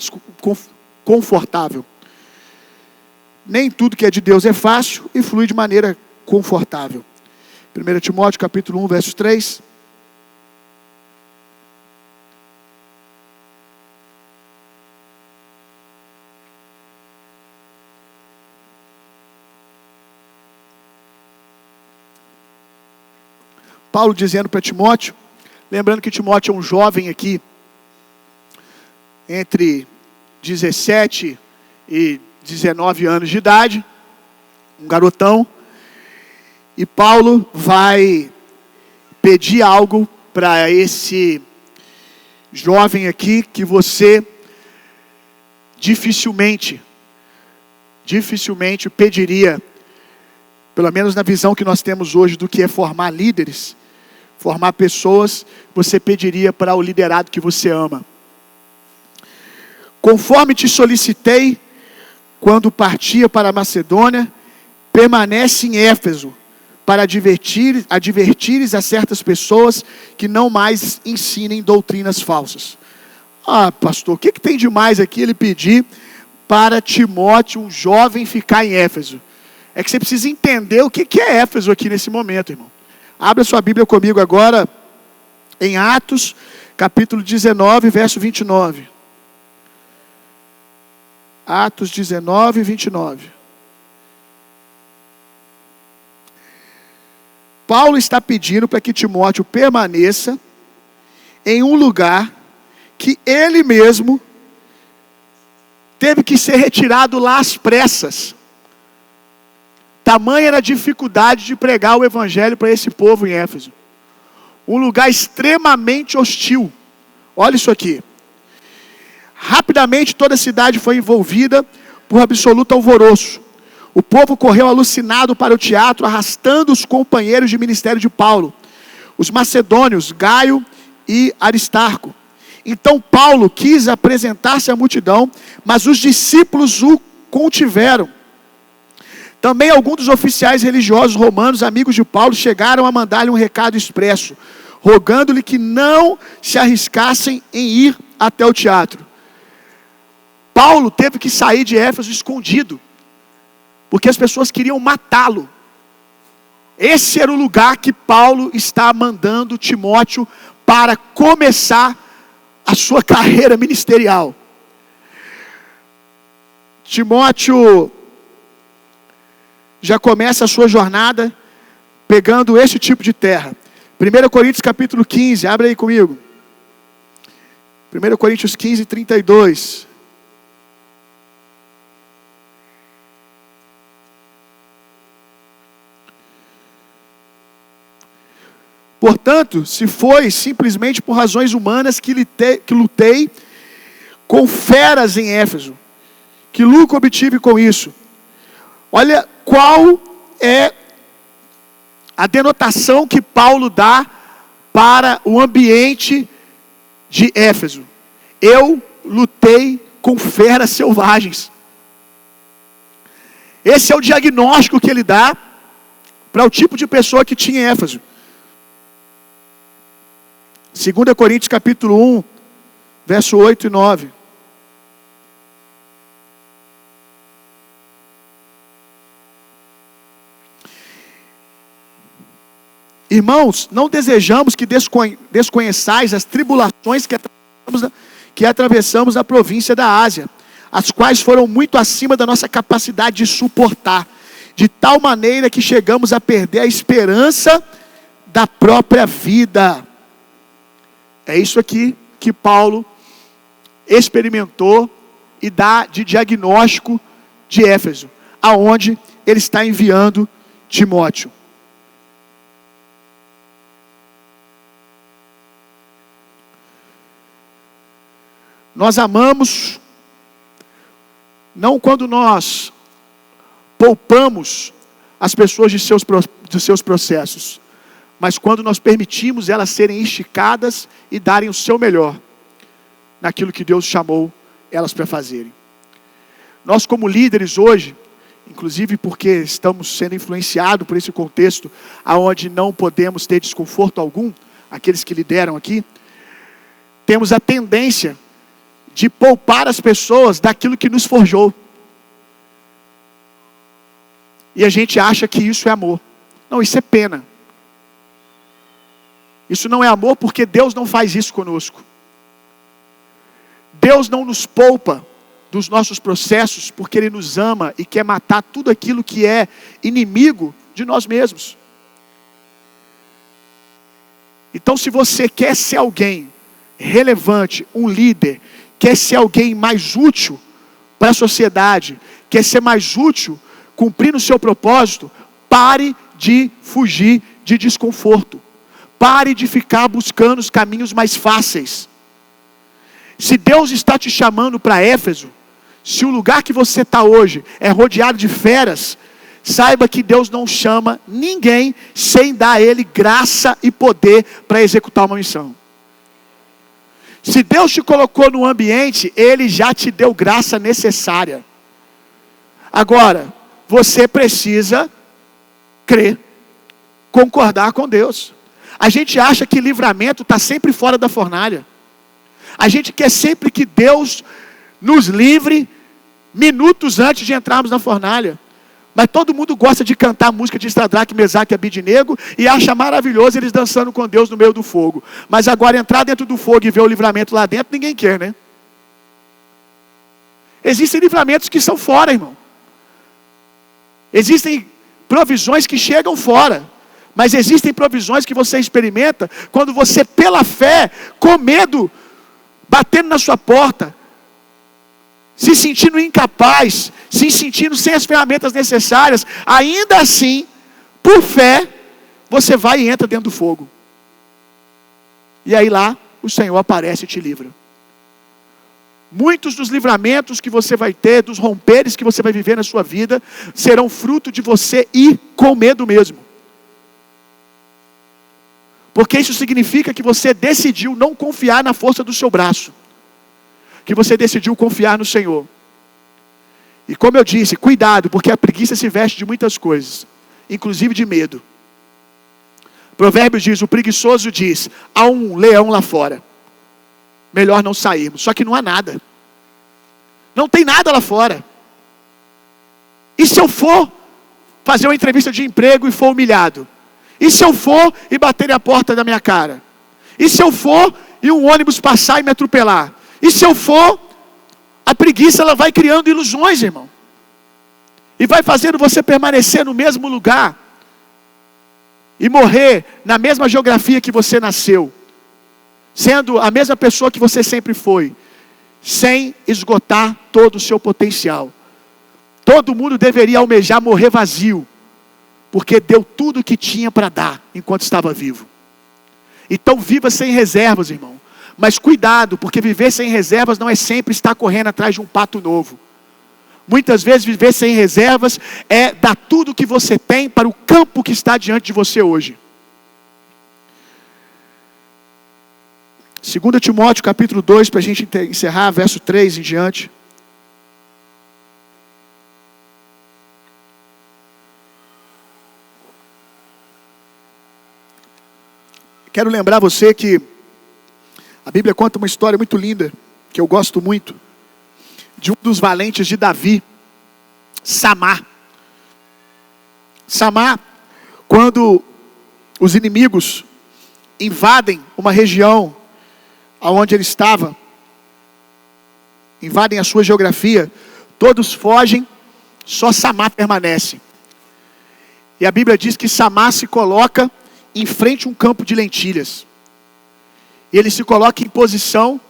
confortável. Nem tudo que é de Deus é fácil e flui de maneira confortável. 1 Timóteo capítulo 1, verso 3. Paulo dizendo para Timóteo, lembrando que Timóteo é um jovem aqui, entre 17 e 19 anos de idade, um garotão, e Paulo vai pedir algo para esse jovem aqui, que você dificilmente pediria, pelo menos na visão que nós temos hoje do que é formar líderes, formar pessoas, você pediria para o liderado que você ama. Conforme te solicitei, quando partia para a Macedônia, permanece em Éfeso, para advertires a certas pessoas que não mais ensinem doutrinas falsas. Ah, pastor, o que tem de mais aqui ele pedir para Timóteo, um jovem, ficar em Éfeso? É que você precisa entender o que é Éfeso aqui nesse momento, irmão. Abra sua Bíblia comigo agora em Atos, capítulo 19, verso 29. Atos 19, 29. Paulo está pedindo para que Timóteo permaneça em um lugar que ele mesmo teve que ser retirado lá às pressas. Tamanha era a dificuldade de pregar o evangelho para esse povo em Éfeso. Um lugar extremamente hostil. Olha isso aqui. Rapidamente toda a cidade foi envolvida por absoluto alvoroço. O povo correu alucinado para o teatro, arrastando os companheiros de ministério de Paulo, os macedônios, Gaio e Aristarco. Então Paulo quis apresentar-se à multidão, mas os discípulos o contiveram. Também alguns dos oficiais religiosos romanos, amigos de Paulo, chegaram a mandar-lhe um recado expresso, rogando-lhe que não se arriscassem em ir até o teatro. Paulo teve que sair de Éfeso escondido, porque as pessoas queriam matá-lo. Esse era o lugar que Paulo está mandando Timóteo para começar a sua carreira ministerial. Timóteo já começa a sua jornada pegando esse tipo de terra. 1 Coríntios capítulo 15, abre aí comigo. 1 Coríntios 15, 32. Portanto, se foi simplesmente por razões humanas que lutei com feras em Éfeso, que lucro obtive com isso? Olha qual é a denotação que Paulo dá para o ambiente de Éfeso. Eu lutei com feras selvagens. Esse é o diagnóstico que ele dá para o tipo de pessoa que tinha em Éfeso. 2 Coríntios capítulo 1, verso 8 e 9. Irmãos, não desejamos que desconheçais as tribulações que atravessamos na província da Ásia, as quais foram muito acima da nossa capacidade de suportar, de tal maneira que chegamos a perder a esperança da própria vida. É isso aqui que Paulo experimentou e dá de diagnóstico de Éfeso, aonde ele está enviando Timóteo. Nós amamos, não quando nós poupamos as pessoas de seus processos, mas quando nós permitimos elas serem esticadas e darem o seu melhor naquilo que Deus chamou elas para fazerem. Nós como líderes hoje, inclusive porque estamos sendo influenciados por esse contexto, aonde não podemos ter desconforto algum, aqueles que lideram aqui, temos a tendência de poupar as pessoas daquilo que nos forjou. E a gente acha que isso é amor. Não, isso é pena. Isso não é amor porque Deus não faz isso conosco. Deus não nos poupa dos nossos processos porque Ele nos ama e quer matar tudo aquilo que é inimigo de nós mesmos. Então, se você quer ser alguém relevante, um líder, quer ser alguém mais útil para a sociedade, quer ser mais útil, cumprindo o seu propósito, pare de fugir de desconforto. Pare de ficar buscando os caminhos mais fáceis. Se Deus está te chamando para Éfeso, se o lugar que você está hoje é rodeado de feras, saiba que Deus não chama ninguém sem dar a ele graça e poder para executar uma missão. Se Deus te colocou no ambiente, Ele já te deu graça necessária. Agora, você precisa crer, concordar com Deus. A gente acha que livramento está sempre fora da fornalha. A gente quer sempre que Deus nos livre minutos antes de entrarmos na fornalha. Mas todo mundo gosta de cantar música de Sadraque, Mesaque e Abidnego e acha maravilhoso eles dançando com Deus no meio do fogo. Mas agora entrar dentro do fogo e ver o livramento lá dentro, ninguém quer, né? Existem livramentos que são fora, irmão. Existem provisões que chegam fora. Mas existem provisões que você experimenta quando você, pela fé, com medo, batendo na sua porta, se sentindo incapaz, se sentindo sem as ferramentas necessárias, ainda assim, por fé, você vai e entra dentro do fogo. E aí lá, o Senhor aparece e te livra. Muitos dos livramentos que você vai ter, dos romperes que você vai viver na sua vida, serão fruto de você ir com medo mesmo. Porque isso significa que você decidiu não confiar na força do seu braço. Que você decidiu confiar no Senhor. E como eu disse, cuidado, porque a preguiça se veste de muitas coisas, inclusive de medo. Provérbios diz, o preguiçoso diz, há um leão lá fora, melhor não sairmos. Só que não há nada. Não tem nada lá fora. E se eu for fazer uma entrevista de emprego e for humilhado? E se eu for e bater a porta da minha cara? E se eu for e um ônibus passar e me atropelar? E se eu for, a preguiça ela vai criando ilusões, irmão. E vai fazendo você permanecer no mesmo lugar. E morrer na mesma geografia que você nasceu. Sendo a mesma pessoa que você sempre foi. Sem esgotar todo o seu potencial. Todo mundo deveria almejar morrer vazio. Porque deu tudo o que tinha para dar enquanto estava vivo. Então viva sem reservas, irmão. Mas cuidado, porque viver sem reservas não é sempre estar correndo atrás de um pato novo. Muitas vezes viver sem reservas é dar tudo o que você tem para o campo que está diante de você hoje. 2 Timóteo capítulo 2, para a gente encerrar, verso 3 em diante. Quero lembrar você que a Bíblia conta uma história muito linda, que eu gosto muito, de um dos valentes de Davi, Samá. Samá, quando os inimigos invadem uma região aonde ele estava, invadem a sua geografia, todos fogem, só Samá permanece. E a Bíblia diz que Samá se coloca em frente a um campo de lentilhas. E ele se coloca em posição,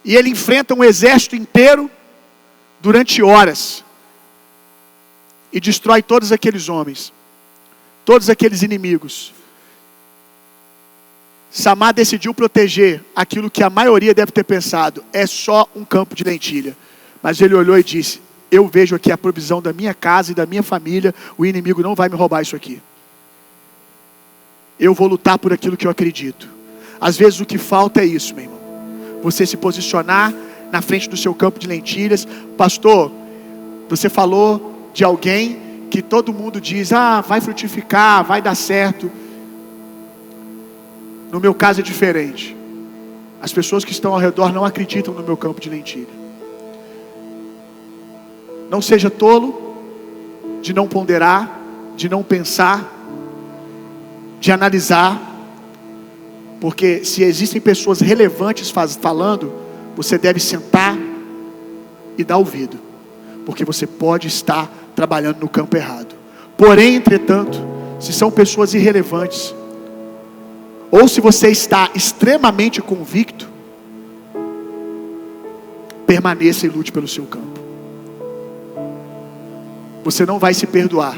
e ele enfrenta um exército inteiro durante horas, e destrói todos aqueles homens, todos aqueles inimigos. Samá decidiu proteger aquilo que a maioria deve ter pensado, é só um campo de lentilha. Mas ele olhou e disse: eu vejo aqui a provisão da minha casa e da minha família, o inimigo não vai me roubar isso aqui. Eu vou lutar por aquilo que eu acredito. Às vezes o que falta é isso, meu irmão. Você se posicionar na frente do seu campo de lentilhas. Pastor, você falou de alguém que todo mundo diz: vai frutificar, vai dar certo. No meu caso é diferente. As pessoas que estão ao redor não acreditam no meu campo de lentilha. Não seja tolo de não ponderar, de não pensar, de analisar, porque se existem pessoas relevantes falando, você deve sentar e dar ouvido, porque você pode estar trabalhando no campo errado. Porém, entretanto, se são pessoas irrelevantes, ou se você está extremamente convicto, permaneça e lute pelo seu campo. Você não vai se perdoar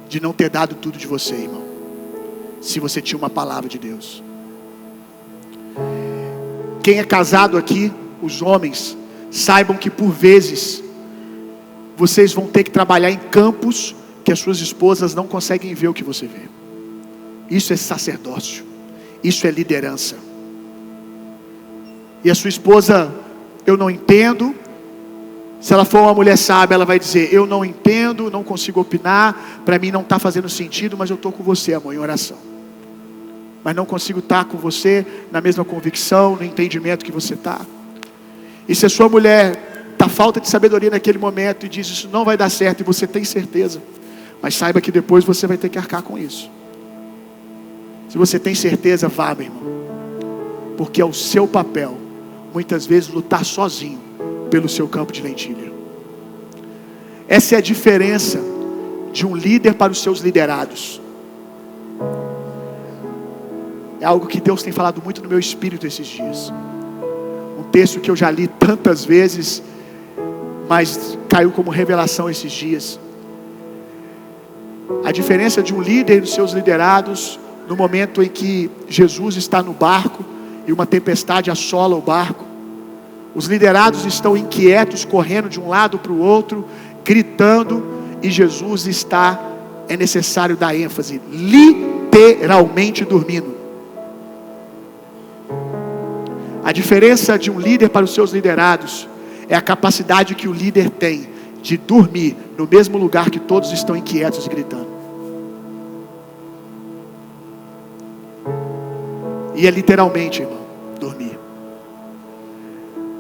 de não ter dado tudo de você, irmão, se você tinha uma palavra de Deus. Quem é casado aqui, os homens, saibam que por vezes vocês vão ter que trabalhar em campos que as suas esposas não conseguem ver o que você vê. Isso é sacerdócio, isso é liderança. E a sua esposa: eu não entendo. Se ela for uma mulher sábia, ela vai dizer: eu não entendo, não consigo opinar, para mim não está fazendo sentido, mas eu estou com você, amor, em oração. Mas não consigo estar com você na mesma convicção, no entendimento que você está. E se a sua mulher está falta de sabedoria naquele momento e diz: isso não vai dar certo, e você tem certeza, mas saiba que depois você vai ter que arcar com isso. Se você tem certeza, vá, meu irmão, porque é o seu papel, muitas vezes, lutar sozinho pelo seu campo de lentilha. Essa é a diferença de um líder para os seus liderados. É algo que Deus tem falado muito no meu espírito esses dias. Um texto que eu já li tantas vezes, mas caiu como revelação esses dias. A diferença de um líder e dos seus liderados, no momento em que Jesus está no barco e uma tempestade assola o barco. Os liderados estão inquietos, correndo de um lado para o outro, gritando, e Jesus está, é necessário dar ênfase, literalmente dormindo. A diferença de um líder para os seus liderados é a capacidade que o líder tem de dormir no mesmo lugar que todos estão inquietos e gritando. E é literalmente, irmão, dormir.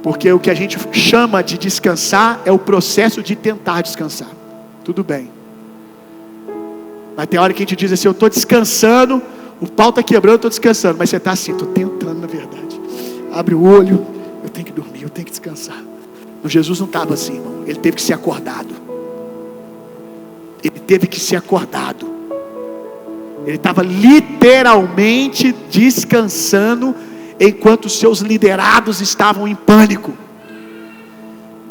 Porque o que a gente chama de descansar é o processo de tentar descansar. Tudo bem. Mas tem hora que a gente diz assim: eu estou descansando, o pau está quebrando, eu estou descansando. Mas você está assim: estou tentando, na verdade. Abre o olho, eu tenho que dormir, eu tenho que descansar. Mas Jesus não estava assim, irmão. Ele teve que ser acordado. Ele teve que ser acordado. Ele estava literalmente descansando, enquanto os seus liderados estavam em pânico.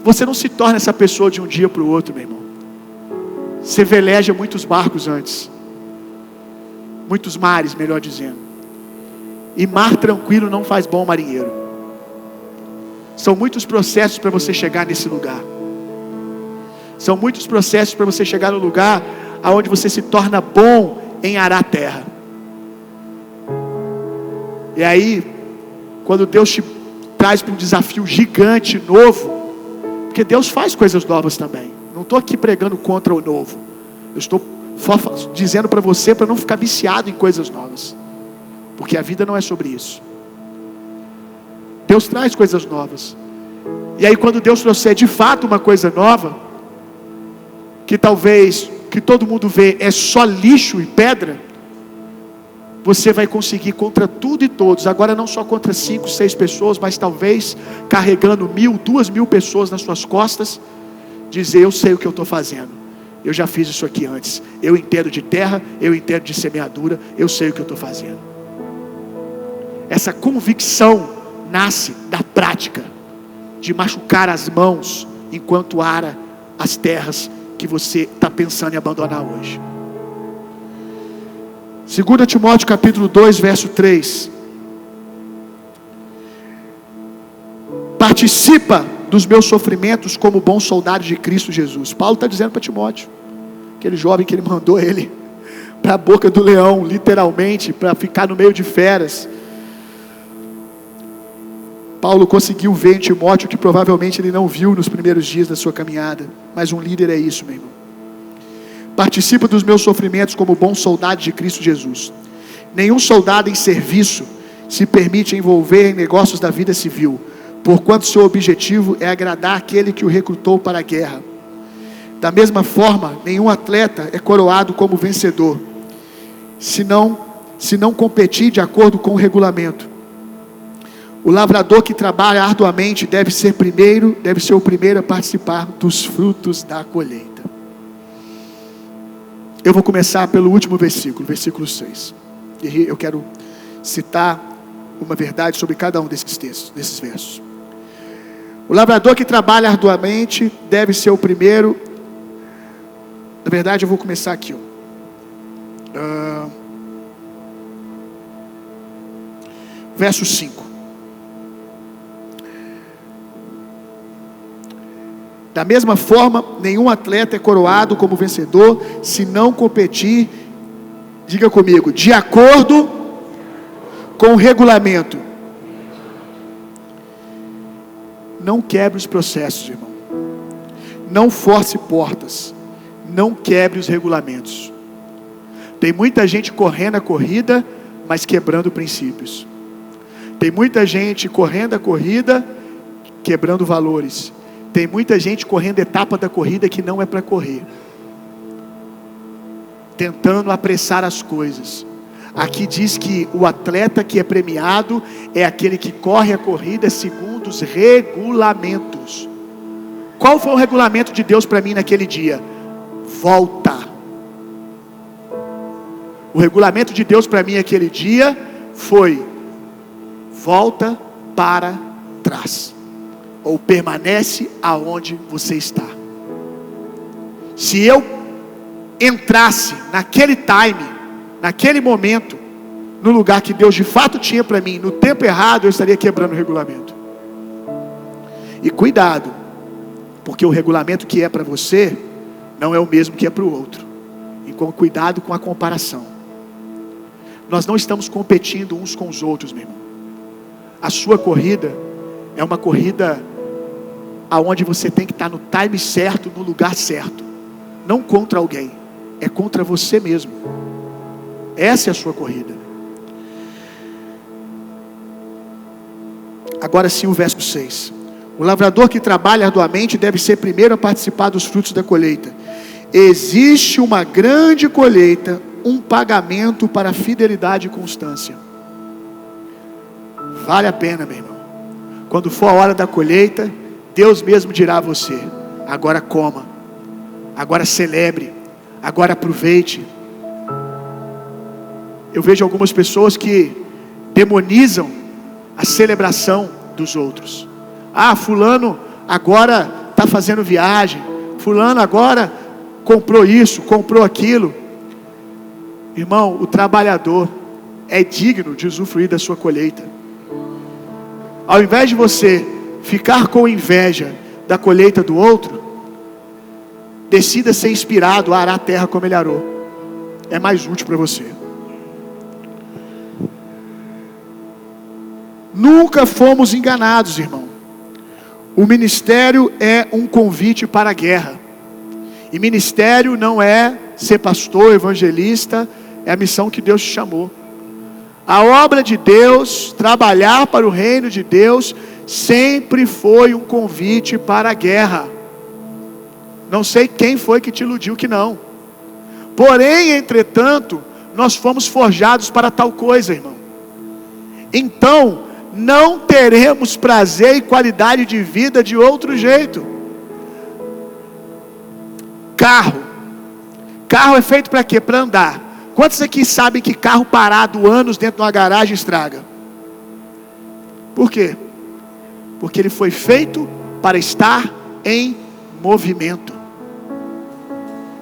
Você não se torna essa pessoa de um dia para o outro, meu irmão. Você veleja muitos barcos antes. Muitos mares, melhor dizendo. E mar tranquilo não faz bom marinheiro. São muitos processos para você chegar nesse lugar. São muitos processos para você chegar no lugar aonde você se torna bom em arar terra. E aí, quando Deus te traz para um desafio gigante, novo, porque Deus faz coisas novas também. Não estou aqui pregando contra o novo. Eu estou dizendo para você para não ficar viciado em coisas novas, porque a vida não é sobre isso. Deus traz coisas novas. E aí quando Deus trouxer de fato uma coisa nova, que talvez, que todo mundo vê é só lixo e pedra, você vai conseguir contra tudo e todos, agora não só contra 5, 6 pessoas, mas talvez carregando 1.000, 2.000 pessoas nas suas costas, dizer: eu sei o que eu estou fazendo, eu já fiz isso aqui antes, eu entendo de terra, eu entendo de semeadura, eu sei o que eu estou fazendo. Essa convicção nasce da prática, de machucar as mãos enquanto ara as terras que você está pensando em abandonar hoje. 2 Timóteo capítulo 2, verso 3. Participa dos meus sofrimentos como bom soldado de Cristo Jesus. Paulo está dizendo para Timóteo, aquele jovem que ele mandou ele para a boca do leão, literalmente, para ficar no meio de feras. Paulo conseguiu ver em Timóteo que provavelmente ele não viu nos primeiros dias da sua caminhada. Mas um líder é isso, meu irmão. Participa dos meus sofrimentos como bom soldado de Cristo Jesus. Nenhum soldado em serviço se permite envolver em negócios da vida civil, porquanto seu objetivo é agradar aquele que o recrutou para a guerra. Da mesma forma, nenhum atleta é coroado como vencedor, se não competir de acordo com o regulamento. O lavrador que trabalha arduamente deve ser o primeiro a participar dos frutos da colheita. Eu vou começar pelo último versículo, versículo 6. E eu quero citar uma verdade sobre cada um desses textos, desses versos. O lavrador que trabalha arduamente deve ser o primeiro. Na verdade, eu vou começar aqui. Verso 5. Da mesma forma, nenhum atleta é coroado como vencedor se não competir, diga comigo, de acordo com o regulamento. Não quebre os processos, irmão. Não force portas. Não quebre os regulamentos. Tem muita gente correndo a corrida, mas quebrando princípios. Tem muita gente correndo a corrida, quebrando valores. Tem muita gente correndo etapa da corrida que não é para correr, tentando apressar as coisas. Aqui diz que o atleta que é premiado é aquele que corre a corrida segundo os regulamentos. Qual foi o regulamento de Deus para mim naquele dia? Volta. O regulamento de Deus para mim naquele dia foi: volta para trás, ou permanece aonde você está. Se eu entrasse naquele time, naquele momento, no lugar que Deus de fato tinha para mim, no tempo errado, eu estaria quebrando o regulamento. E cuidado, porque o regulamento que é para você não é o mesmo que é para o outro. Então, cuidado com a comparação. Nós não estamos competindo uns com os outros, meu irmão. A sua corrida é uma corrida aonde você tem que estar no time certo, no lugar certo. Não contra alguém, é contra você mesmo. Essa é a sua corrida. Agora sim o verso 6. O lavrador que trabalha arduamente deve ser primeiro a participar dos frutos da colheita. Existe uma grande colheita, um pagamento para fidelidade e constância. Vale a pena, meu irmão. Quando for a hora da colheita, Deus mesmo dirá a você: agora coma, agora celebre, agora aproveite. Eu vejo algumas pessoas que demonizam a celebração dos outros. Ah, fulano agora está fazendo viagem, fulano agora comprou isso, comprou aquilo. Irmão, o trabalhador é digno de usufruir da sua colheita. Ao invés de você ficar com inveja da colheita do outro, decida ser inspirado a arar a terra como ele arou. É mais útil para você. Nunca fomos enganados, irmão. O ministério é um convite para a guerra. E ministério não é ser pastor, evangelista, é a missão que Deus te chamou. A obra de Deus, trabalhar para o reino de Deus, sempre foi um convite para a guerra. Não sei quem foi que te iludiu que não. Porém, entretanto, nós fomos forjados para tal coisa, irmão. Então, não teremos prazer e qualidade de vida de outro jeito. Carro é feito para quê? Para andar. Quantos aqui sabem que carro parado anos dentro de uma garagem estraga? Por quê? Porque ele foi feito para estar em movimento.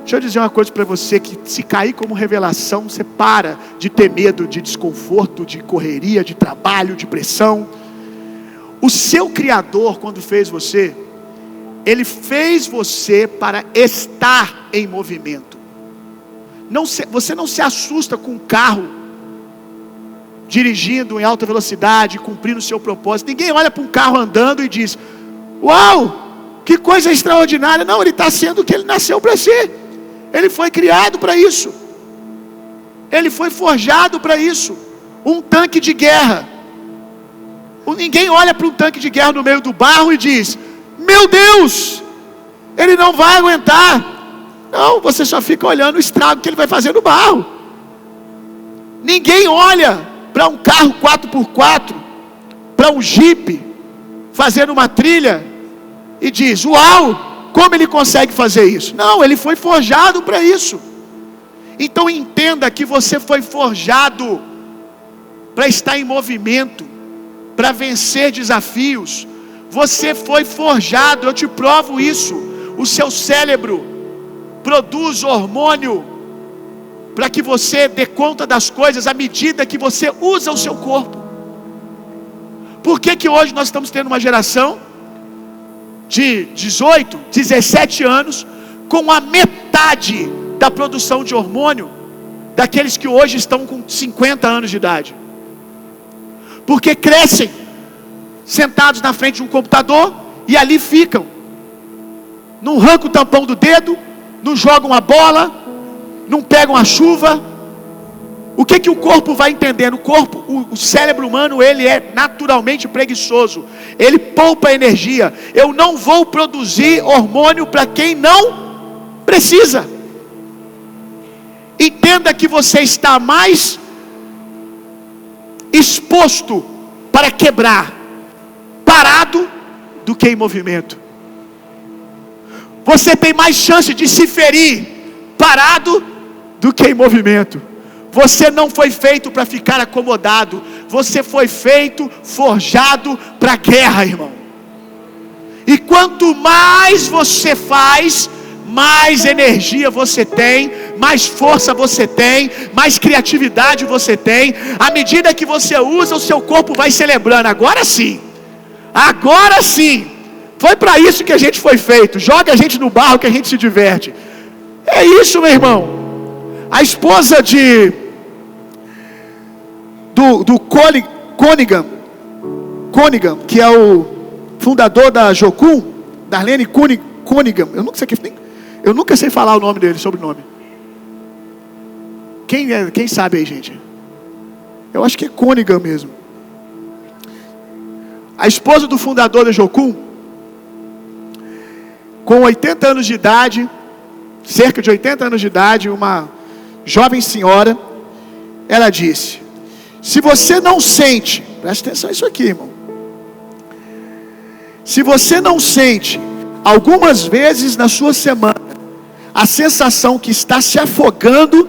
Deixa eu dizer uma coisa para você, que se cair como revelação, você para de ter medo de desconforto, de correria, de trabalho, de pressão. O seu Criador, quando fez você, Ele fez você para estar em movimento. Você não se assusta com um carro dirigindo em alta velocidade, cumprindo o seu propósito. Ninguém olha para um carro andando e diz: uau, que coisa extraordinária. Não, ele está sendo o que ele nasceu para ser. Ele foi criado para isso. Ele foi forjado para isso. Um tanque de guerra. Ninguém olha para um tanque de guerra no meio do barro e diz: meu Deus, ele não vai aguentar. Não, você só fica olhando o estrago que ele vai fazer no barro. Ninguém olha para um carro 4x4, para um Jeep, fazendo uma trilha, e diz: uau, como ele consegue fazer isso? Não, ele foi forjado para isso. Então entenda que você foi forjado para estar em movimento, para vencer desafios. Você foi forjado, eu te provo isso. O seu cérebro produz hormônio para que você dê conta das coisas à medida que você usa o seu corpo. Por que hoje nós estamos tendo uma geração de 18, 17 anos com a metade da produção de hormônio daqueles que hoje estão com 50 anos de idade? Porque crescem sentados na frente de um computador e ali ficam. Não arrancam o tampão do dedo, não jogam a bola, não pegam a chuva. O que o corpo vai entendendo? O cérebro humano, ele é naturalmente preguiçoso. Ele poupa energia. Eu não vou produzir hormônio para quem não precisa. Entenda que você está mais exposto para quebrar parado do que em movimento. Você tem mais chance de se ferir parado do que em movimento. Você não foi feito para ficar acomodado. Você foi feito, forjado para a guerra, irmão. E quanto mais você faz, mais energia você tem, mais força você tem, mais criatividade você tem. À medida que você usa, o seu corpo vai celebrando. Agora sim. Agora sim. Foi para isso que a gente foi feito. Joga a gente no barro que a gente se diverte. É isso, meu irmão. A esposa do Conigan, que é o fundador da Jocum, Darlene Conigan. Eu nunca sei falar o nome dele, sobrenome. Quem sabe aí, gente? Eu acho que é Conigan mesmo. A esposa do fundador da Jocum, com 80 anos de idade, cerca de 80 anos de idade, uma jovem senhora, ela disse: se você não sente, presta atenção nisso aqui, irmão. Se você não sente, algumas vezes na sua semana, a sensação que está se afogando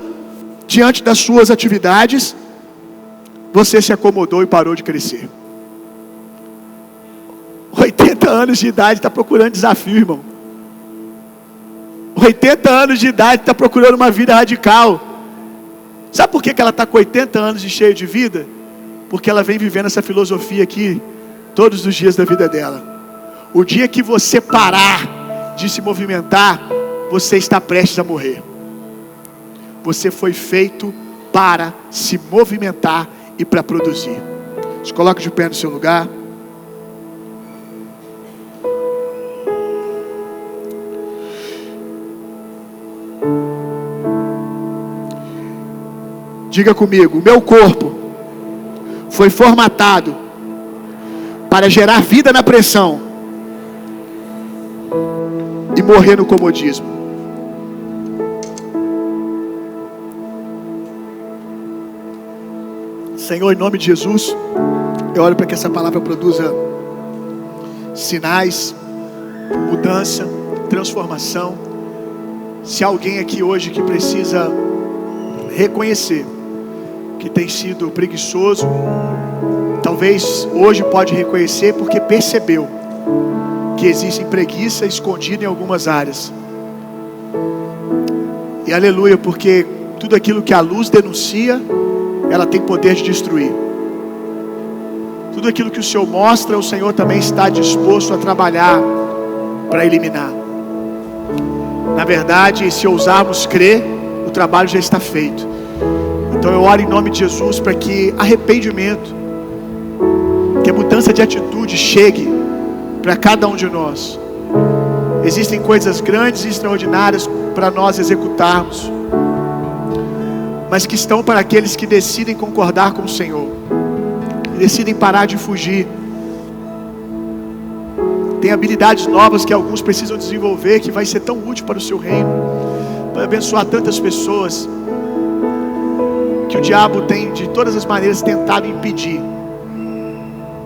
diante das suas atividades, você se acomodou e parou de crescer. 80 anos de idade está procurando desafio, irmão. 80 anos de idade está procurando uma vida radical. Sabe por que ela está com 80 anos e cheia de vida? Porque ela vem vivendo essa filosofia aqui todos os dias da vida dela. O dia que você parar de se movimentar, você está prestes a morrer. Você foi feito para se movimentar e para produzir. Se coloque de pé no seu lugar. Diga comigo: o meu corpo foi formatado para gerar vida na pressão e morrer no comodismo. Senhor, em nome de Jesus, eu oro para que essa palavra produza sinais, mudança, transformação. Se há alguém aqui hoje que precisa reconhecer que tem sido preguiçoso, talvez hoje pode reconhecer porque percebeu que existe preguiça escondida em algumas áreas. E aleluia, porque tudo aquilo que a luz denuncia, ela tem poder de destruir. Tudo aquilo que o Senhor mostra, o Senhor também está disposto a trabalhar para eliminar. Na verdade, se ousarmos crer, o trabalho já está feito. Então eu oro em nome de Jesus para que arrependimento, que a mudança de atitude chegue para cada um de nós. Existem coisas grandes e extraordinárias para nós executarmos, mas que estão para aqueles que decidem concordar com o Senhor, que decidem parar de fugir. Tem habilidades novas que alguns precisam desenvolver, que vai ser tão útil para o seu reino, para abençoar tantas pessoas, que o diabo tem de todas as maneiras tentado impedir,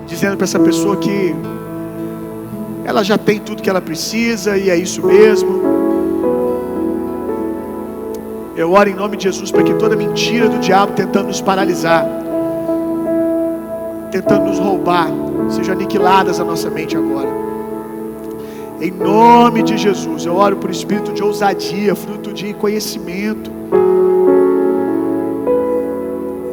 dizendo para essa pessoa que ela já tem tudo que ela precisa e é isso mesmo. Eu oro em nome de Jesus para que toda mentira do diabo tentando nos paralisar, tentando nos roubar, sejam aniquiladas a nossa mente agora. Em nome de Jesus, eu oro por espírito de ousadia, fruto de conhecimento,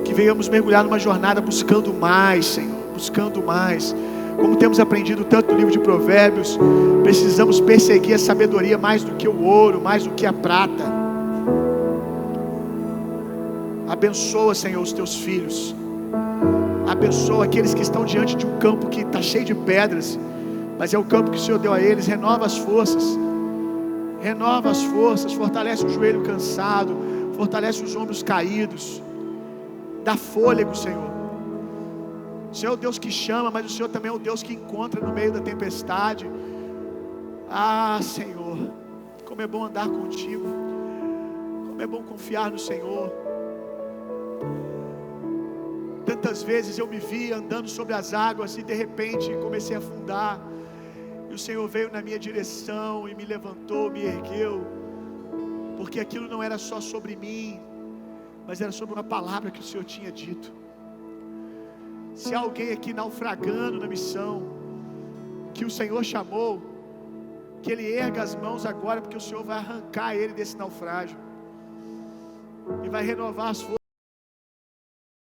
que venhamos mergulhar numa jornada buscando mais, Senhor, buscando mais. Como temos aprendido tanto no livro de Provérbios, precisamos perseguir a sabedoria mais do que o ouro, mais do que a prata. Abençoa, Senhor, os teus filhos. Abençoa aqueles que estão diante de um campo que está cheio de pedras, mas é o campo que o Senhor deu a eles. Renova as forças. Renova as forças. Fortalece o joelho cansado. Fortalece os ombros caídos. Dá fôlego, Senhor. O Senhor é o Deus que chama, mas o Senhor também é o Deus que encontra no meio da tempestade. Ah, Senhor, como é bom andar contigo. Como é bom confiar no Senhor. Tantas vezes eu me vi andando sobre as águas e de repente comecei a afundar. E o Senhor veio na minha direção e me levantou, me ergueu. Porque aquilo não era só sobre mim, mas era sobre uma palavra que o Senhor tinha dito. Se há alguém aqui naufragando na missão que o Senhor chamou, que ele erga as mãos agora, porque o Senhor vai arrancar ele desse naufrágio e vai renovar as forças.